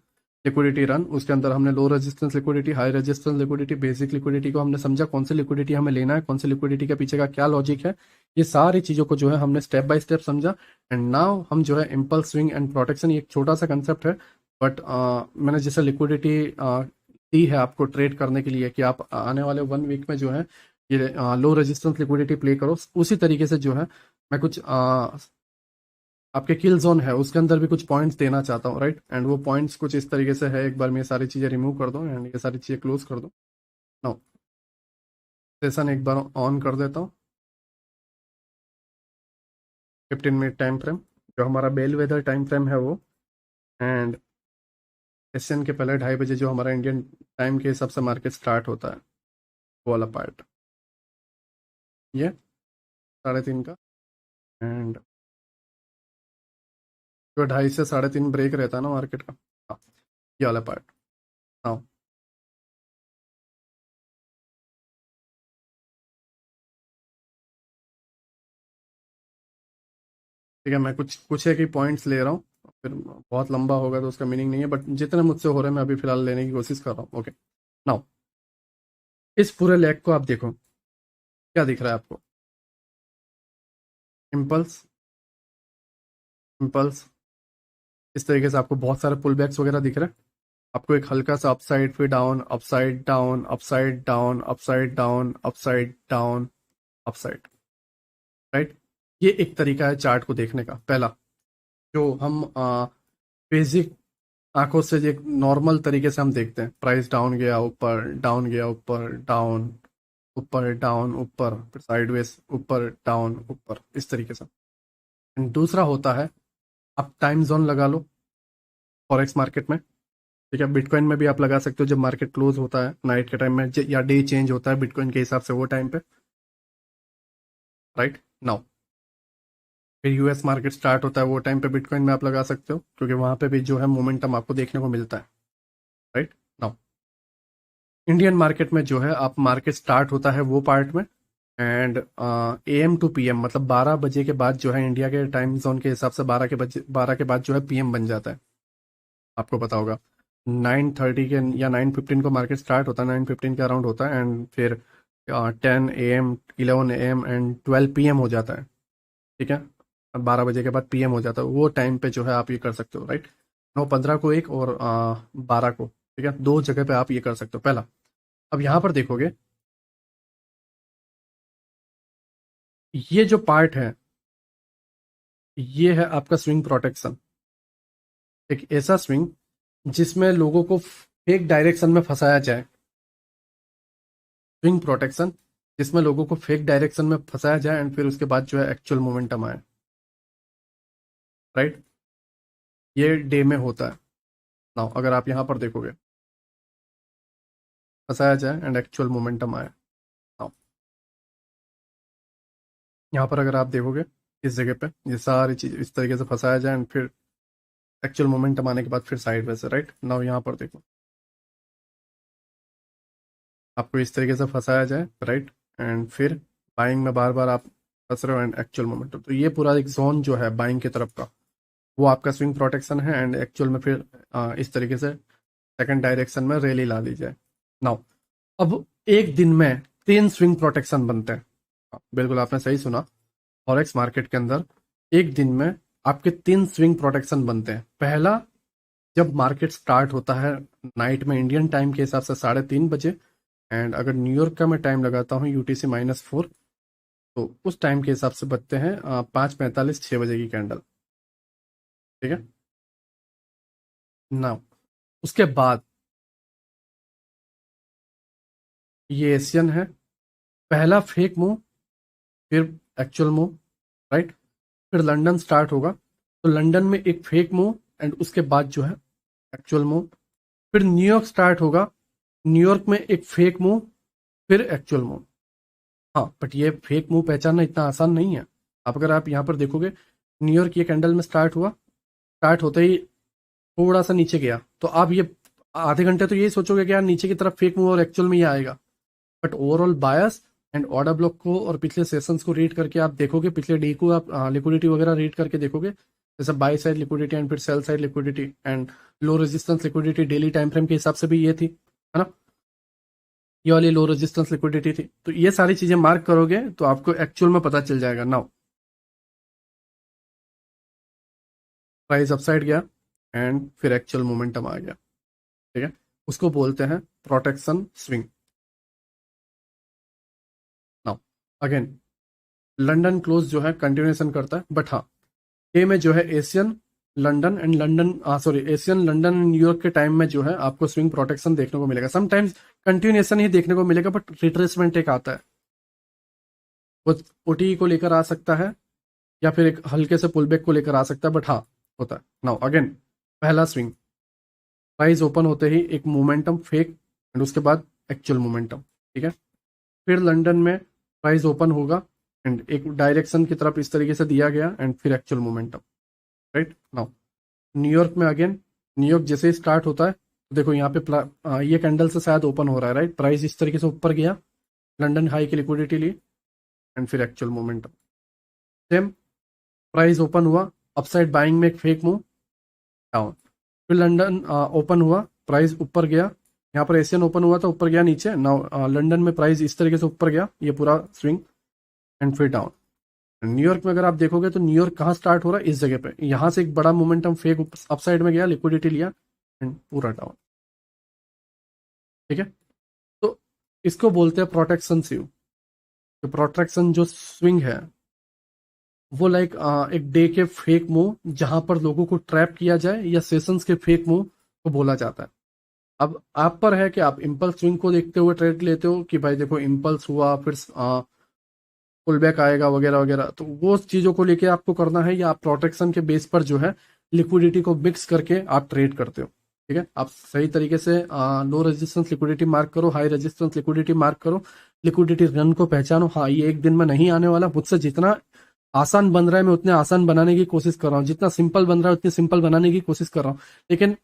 लिक्विडिटी रन, उसके अंदर हमने low resistance liquidity, high resistance liquidity, basic liquidity को हमने समझा, कौन सी लिक्विडिटी हमें लेना है, कौन सी लिक्विडिटी के पीछे का क्या लॉजिक है। ये सारी चीज़ों को जो है हमने स्टेप बाय स्टेप समझा। एंड नाउ हम जो है इम्पल्स स्विंग एंड प्रोटेक्शन, ये एक छोटा सा कंसेप्ट है, बट मैंने जैसे लिक्विडिटी दी है आपको ट्रेड करने के लिए कि आप आने वाले 1 वीक में जो है ये लो रेजिस्टेंस लिक्विडिटी प्ले करो, उसी तरीके से जो है मैं कुछ आपके किल जोन है उसके अंदर भी कुछ पॉइंट्स देना चाहता हूँ, राइट। एंड वो पॉइंट्स कुछ इस तरीके से है, एक बार मैं ये सारी चीज़ें रिमूव कर दूँ एंड ये सारी चीज़ें क्लोज कर दूँ। नो, सेशन एक बार ऑन कर देता हूँ। 15 मिनट टाइम फ्रेम, जो हमारा बेल वेदर टाइम फ्रेम है वो। एंड सेशन के पहले 2:30 बजे जो हमारा इंडियन टाइम के हिसाब से मार्केट स्टार्ट होता है, वो वाला पार्ट ये 3:30 का। एंड जो 2:30 से 3:30 ब्रेक रहता है ना मार्केट का, हाँ, ये वाला पार्ट। हाँ, ठीक है, मैं कुछ कुछ एक ही पॉइंट्स ले रहा हूँ, फिर बहुत लंबा होगा तो उसका मीनिंग नहीं है, बट जितने मुझसे हो रहे हैं मैं अभी फिलहाल लेने की कोशिश कर रहा हूँ। ओके, नाउ इस पूरे लेग को आप देखो, क्या दिख रहा है आपको? इम्पल्स, इम्पल्स, इस तरीके से आपको बहुत सारे पुल बैक्स वगैरह दिख रहे हैं। आपको एक हल्का सा अपसाइड फिर down, upside down, upside down, upside down, upside down, upside, right. ये एक तरीका है चार्ट को देखने का। पहला जो हम बेसिक आंखों से एक नॉर्मल तरीके से हम देखते हैं, प्राइस डाउन गया ऊपर, डाउन गया ऊपर, डाउन, ऊपर डाउन, ऊपर, फिर साइडवेज, ऊपर डाउन ऊपर, इस तरीके से। एंड दूसरा होता है, आप टाइम जोन लगा लो फॉरेक्स मार्केट में, ठीक है। बिटकॉइन में भी आप लगा सकते हो, जब मार्केट क्लोज होता है नाइट के टाइम में या डे चेंज होता है बिटकॉइन के हिसाब से वो टाइम पे, राइट। नाउ फिर यूएस मार्केट स्टार्ट होता है, वो टाइम पे बिटकॉइन में आप लगा सकते हो, क्योंकि वहां पे भी जो है मोमेंटम आपको देखने को मिलता है, राइट। नाउ इंडियन मार्केट में जो है आप मार्केट स्टार्ट होता है वो पार्ट में, एंड AM टू PM, मतलब 12 बजे के बाद जो है इंडिया के टाइम जोन के हिसाब से 12 के बाद जो है PM बन जाता है। आपको पता होगा 9:30 के या 9:15 को मार्केट स्टार्ट होता है, 9:15 के अराउंड होता है, एंड फिर 10 AM, 11 AM एंड 12 PM हो जाता है, ठीक है। 12 बजे के बाद PM हो जाता है, वो टाइम पे जो है आप ये कर सकते हो, राइट। 9:15 को एक और 12 को, ठीक है, दो जगह पे आप ये कर सकते हो। पहला, अब यहाँ पर देखोगे ये जो पार्ट है ये है आपका स्विंग प्रोटेक्शन, एक ऐसा स्विंग जिसमें लोगों को फेक डायरेक्शन में फंसाया जाए। स्विंग प्रोटेक्शन जिसमें लोगों को फेक डायरेक्शन में फंसाया जाए एंड फिर उसके बाद जो है एक्चुअल मोमेंटम आए, राइट। ये डे में होता है। नाउ अगर आप यहाँ पर देखोगे, फंसाया जाए एंड एक्चुअल मोमेंटम आए। नाउ यहाँ पर अगर आप देखोगे इस जगह पे ये सारी चीज इस तरीके से फंसाया जाए एंड फिर एक्चुअल मोमेंटम आने के बाद फिर साइड वैसे, राइट। नाउ यहाँ पर देखो, आपको इस तरीके से फंसाया जाए, राइट, एंड फिर बाइंग में बार बार आप फंस रहे हो एंड एक्चुअल मोमेंटम, तो ये पूरा एक जोन जो है बाइंग की तरफ का वो आपका स्विंग प्रोटेक्शन है। एंड एक्चुअल में फिर इस तरीके से सेकंड डायरेक्शन में रैली ला ली जाए। नाउ अब एक दिन में 3 स्विंग प्रोटेक्शन बनते हैं। बिल्कुल आपने सही सुना, फॉरेक्स मार्केट के अंदर एक दिन में आपके 3 स्विंग प्रोटेक्शन बनते हैं। पहला, जब मार्केट स्टार्ट होता है नाइट में इंडियन टाइम के हिसाब से 3:30 बजे, एंड अगर न्यूयॉर्क का मैं टाइम लगाता हूँ UTC-4, तो उस टाइम के हिसाब से बनते हैं 5:45 6 बजे की कैंडल, ठीक है ना। उसके बाद ये एशियन है, पहला फेक मूव, फिर एक्चुअल मूव, राइट। फिर लंदन स्टार्ट होगा, तो लंदन में एक फेक मूव एंड उसके बाद जो है एक्चुअल मूव। फिर न्यूयॉर्क स्टार्ट होगा, न्यूयॉर्क में एक फेक मूव फिर एक्चुअल मूव। हाँ, बट ये फेक मूव पहचानना इतना आसान नहीं है। अगर आप यहाँ पर देखोगे, न्यूयॉर्क ये कैंडल में स्टार्ट हुआ, स्टार्ट होते ही थोड़ा सा नीचे गया, तो आप ये आधे घंटे तो यही सोचोगे कि यार नीचे की तरफ फेक मूव और एक्चुअल में ये आएगा। But overall bias and order block को और पिछले सेशंस को रीड करके आप देखोगे, पिछले डे को आप लिक्विडिटी वगैरह रीड करके देखोगे, जैसे बाय साइड लिक्विडिटी एंड फिर sell side liquidity and low resistance liquidity daily time frame के हिसाब से भी ये थी, है ना। ये वाली लो रेजिस्टेंस लिक्विडिटी थी। तो ये सारी चीजें मार्क करोगे तो आपको एक्चुअल में पता चल जाएगा। नाउ प्राइस अपसाइड गया एंड फिर एक्चुअल मोमेंटम आ गया, ठीक है। उसको बोलते हैं protection swing. Now again London close जो है कंटिन्यूएशन करता है, बट हाँ डे में जो है Asian London and London sorry Asian London and New York के टाइम में जो है आपको स्विंग प्रोटेक्शन देखने को मिलेगा। समटाइम्स कंटिन्यूएशन ही देखने को मिलेगा, बट रिट्रेसमेंट एक आता है, वो ओटी को लेकर आ सकता है या फिर एक हल्के से पुलबैक को लेकर आ सकता है, बट हाँ होता है। नाउ अगेन पहला स्विंग, प्राइस ओपन होते ही एक मोमेंटम फेक एंड उसके बाद एक्चुअल मोमेंटम, ठीक है। फिर लंदन में प्राइस ओपन होगा एंड एक डायरेक्शन की तरफ इस तरीके से दिया गया एंड फिर actual momentum, right. Now New York में अगेन, न्यूयॉर्क जैसे ही स्टार्ट होता है तो देखो यहाँ पे ये कैंडल से शायद ओपन हो रहा है, राइट। प्राइस इस तरीके से ऊपर गया, लंदन हाई की लिक्विडिटी ली एंड फिर actual momentum. Same price open हुआ, अपसाइड बाइंग में एक फेक मूव डाउन, फिर लंदन ओपन हुआ, प्राइस ऊपर गया, यहाँ पर एशियन ओपन हुआ था ऊपर गया नीचे। नाउ लंदन में प्राइस इस तरीके से ऊपर गया, ये पूरा स्विंग एंड फिर डाउन। न्यूयॉर्क में अगर आप देखोगे तो न्यूयॉर्क कहाँ स्टार्ट हो रहा है, इस जगह पे, यहाँ से एक बड़ा मोमेंटम फेक अपसाइड में गया, लिक्विडिटी लिया एंड पूरा डाउन, ठीक है। तो इसको बोलते हैं प्रोटेक्शन स्विंग। तो प्रोटेक्शन जो स्विंग है वो लाइक एक डे के फेक मूव जहां पर लोगों को ट्रैप किया जाए, या सेशंस के फेक मूव को बोला जाता है। अब आप पर है कि आप इम्पल्स स्विंग को देखते हुए ट्रेड लेते हो कि भाई देखो इम्पल्स हुआ फिर पुल बैक आएगा वगैरह वगैरह, तो वो चीज़ों को लेके आपको करना है, या आप प्रोटेक्शन के बेस पर जो है लिक्विडिटी को मिक्स करके आप ट्रेड करते हो, ठीक है। आप सही तरीके से लो रेजिस्टेंस लिक्विडिटी मार्क करो, हाई रेजिस्टेंस लिक्विडिटी मार्क करो, लिक्विडिटी रन को पहचानो। हाँ ये एक दिन में नहीं आने वाला, मुझसे जितना आसान बन रहा है मैं उतने आसान बनाने की कोशिश कर रहा हूँ, जितना सिंपल बन रहा है उतनी सिंपल बनाने की कोशिश कर रहा हूँ। लेकिन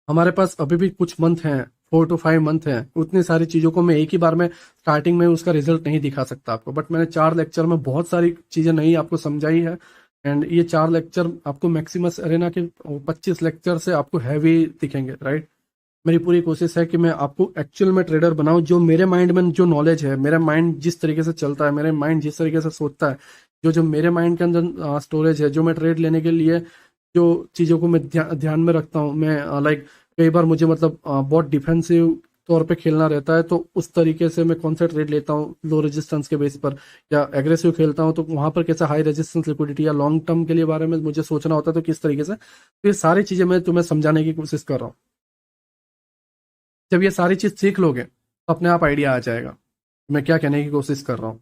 हमारे पास अभी भी कुछ मंथ हैं, 4 to 5 मंथ हैं, उतनी सारी चीज़ों को मैं एक ही बार में स्टार्टिंग में उसका रिजल्ट नहीं दिखा सकता आपको। बट मैंने 4 लेक्चर में बहुत सारी चीज़ें नहीं आपको समझाई है, एंड ये 4 लेक्चर आपको मैक्सिमस अरेना के 25 लेक्चर से आपको हैवी दिखेंगे, राइट। मेरी पूरी कोशिश है कि मैं आपको एक्चुअल में ट्रेडर बनाऊं, जो मेरे माइंड में जो नॉलेज है, मेरा माइंड जिस तरीके से चलता है, मेरे माइंड जिस तरीके से सोचता है, जो जो मेरे माइंड के अंदर स्टोरेज है, जो मैं ट्रेड लेने के लिए जो चीज़ों को मैं ध्यान में रखता हूँ, मैं लाइक कई बार मुझे मतलब बहुत डिफेंसिव तौर पे खेलना रहता है, तो उस तरीके से मैं कौन सा ट्रेड लेता हूँ लो रेजिस्टेंस के बेस पर, या एग्रेसिव खेलता हूँ तो वहां पर कैसे हाई रेजिस्टेंस लिक्विडिटी या लॉन्ग टर्म के लिए बारे में मुझे सोचना होता है, तो किस तरीके से, तो ये सारी चीज़ें मैं तुम्हें समझाने की कोशिश कर रहा हूँ। जब ये सारी चीज़ सीख लोगे तो अपने आप आइडिया आ जाएगा मैं क्या कहने की कोशिश कर रहा हूँ,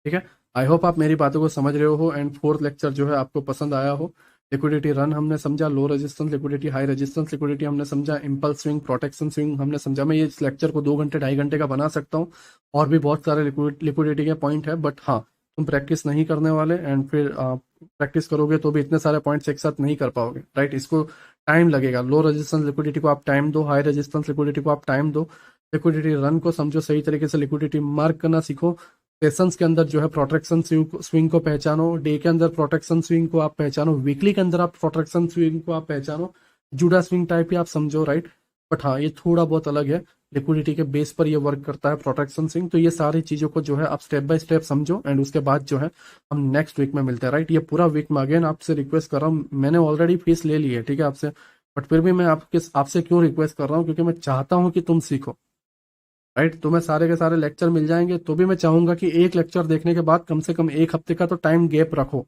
ठीक है। आई होप आप मेरी बातों को समझ रहे हो एंड 4th लेक्चर जो है आपको पसंद आया हो। लिक्विडिटी रन हमने समझा, low resistance liquidity, high resistance liquidity हमने समझा, इम्पल्स स्विंग, प्रोटेक्शन स्विंग हमने समझा। मैं ये इस लेक्चर को 2 घंटे 2.5 घंटे का बना सकता हूँ, और भी बहुत सारे लिक्विडिटी के पॉइंट है, बट हाँ तुम प्रैक्टिस नहीं करने वाले, एंड फिर प्रैक्टिस करोगे तो भी इतने सारे पॉइंट्स एक साथ नहीं कर पाओगे, राइट। इसको टाइम लगेगा, लो रेजिस्टेंस लिक्विडिटी को आप टाइम दो, हाई रेजिस्टेंस लिक्विडिटी को आप टाइम दो, लिक्विडिटी रन को समझो, सही तरीके से लिक्विडिटी मार्क करना सीखो, सेशंस के अंदर जो है प्रोटेक्शन स्विंग को पहचानो, डे के अंदर प्रोटेक्शन स्विंग को आप पहचानो, वीकली के अंदर आप प्रोटेक्शन स्विंग को आप पहचानो, जूडा स्विंग टाइप ही आप समझो, राइट। बट हाँ ये थोड़ा बहुत अलग है, लिक्विडिटी के बेस पर ये वर्क करता है प्रोटेक्शन स्विंग। तो ये सारी चीज़ों को जो है आप स्टेप बाय स्टेप समझो, एंड उसके बाद जो है हम नेक्स्ट वीक में मिलते हैं, राइट। ये पूरा वीक में अगेन आपसे रिक्वेस्ट कर रहा हूँ, मैंने ऑलरेडी फीस ले ली है, ठीक है, आपसे, बट फिर भी मैं आपसे क्यों रिक्वेस्ट कर रहा हूँ, क्योंकि मैं चाहता हूँ कि तुम सीखो, राइट। तुम्हें सारे के सारे लेक्चर मिल जाएंगे, तो भी मैं चाहूंगा कि एक लेक्चर देखने के बाद कम से कम 1 हफ्ते का तो टाइम गैप रखो।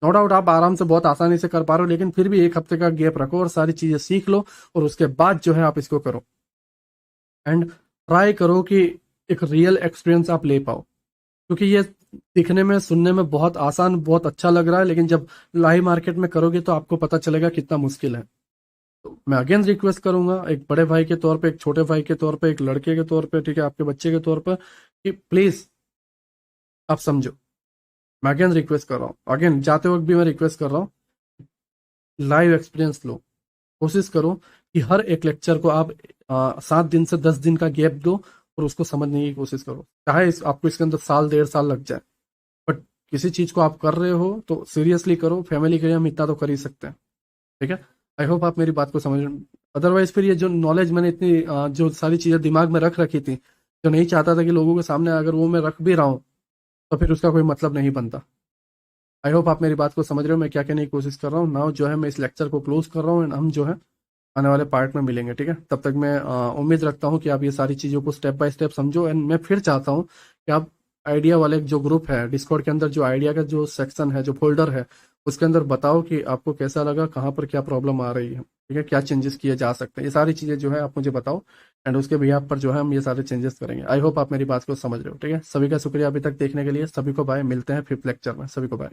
नो डाउट आप आराम से बहुत आसानी से कर पा रहे हो, लेकिन फिर भी 1 हफ्ते का गैप रखो और सारी चीजें सीख लो, और उसके बाद जो है आप इसको करो, एंड ट्राई करो कि एक रियल एक्सपीरियंस आप ले पाओ। क्योंकि ये दिखने में सुनने में बहुत आसान बहुत अच्छा लग रहा है, लेकिन जब लाइव मार्केट में करोगे तो आपको पता चलेगा कितना मुश्किल है। तो मैं अगेन रिक्वेस्ट करूंगा एक बड़े भाई के तौर पे, एक छोटे भाई के तौर पे, एक लड़के के तौर पे, ठीक है, आपके बच्चे के तौर पर, कि प्लीज आप समझो। मैं अगेन रिक्वेस्ट कर रहा हूँ, अगेन जाते वक्त भी मैं रिक्वेस्ट कर रहा हूँ, लाइव एक्सपीरियंस लो। कोशिश करो कि हर एक लेक्चर को आप 7 दिन से 10 दिन का गैप दो और उसको समझने की कोशिश करो, चाहे आपको इसके अंदर साल 1.5 साल लग जाए, बट किसी चीज को आप कर रहे हो तो सीरियसली करो। फैमिली के लिए हम इतना तो कर ही सकते हैं, ठीक है। आई होप आप मेरी बात को समझ। अदरवाइज फिर ये जो नॉलेज मैंने इतनी जो सारी चीजें दिमाग में रख रखी थी, जो नहीं चाहता था कि लोगों के सामने अगर वो मैं रख भी रहा हूँ तो फिर उसका कोई मतलब नहीं बनता। आई होप आप मेरी बात को समझ रहे हो मैं क्या कहने की कोशिश कर रहा हूँ। नाउ जो है मैं इस लेक्चर को क्लोज कर रहा हूँ एंड हम जो है आने वाले पार्ट में मिलेंगे, ठीक है। तब तक मैं उम्मीद रखता हूँ कि आप ये सारी चीज़ों को स्टेप बाय स्टेप समझो। एंड मैं फिर चाहता हूँ कि आप आइडिया वाले जो ग्रुप है डिस्कॉर्ड के अंदर, जो आइडिया का जो सेक्शन है, जो फोल्डर है, उसके अंदर बताओ कि आपको कैसा लगा, कहाँ पर क्या प्रॉब्लम आ रही है, ठीक है, क्या चेंजेस किए जा सकते हैं। ये सारी चीज़ें जो है आप मुझे बताओ एंड उसके बिहाफ पर जो है हम ये सारे चेंजेस करेंगे। आई होप आप मेरी बात को समझ रहे हो, ठीक है। सभी का शुक्रिया अभी तक देखने के लिए। सभी को बाय, मिलते हैं 5th लेक्चर में। सभी को बाय।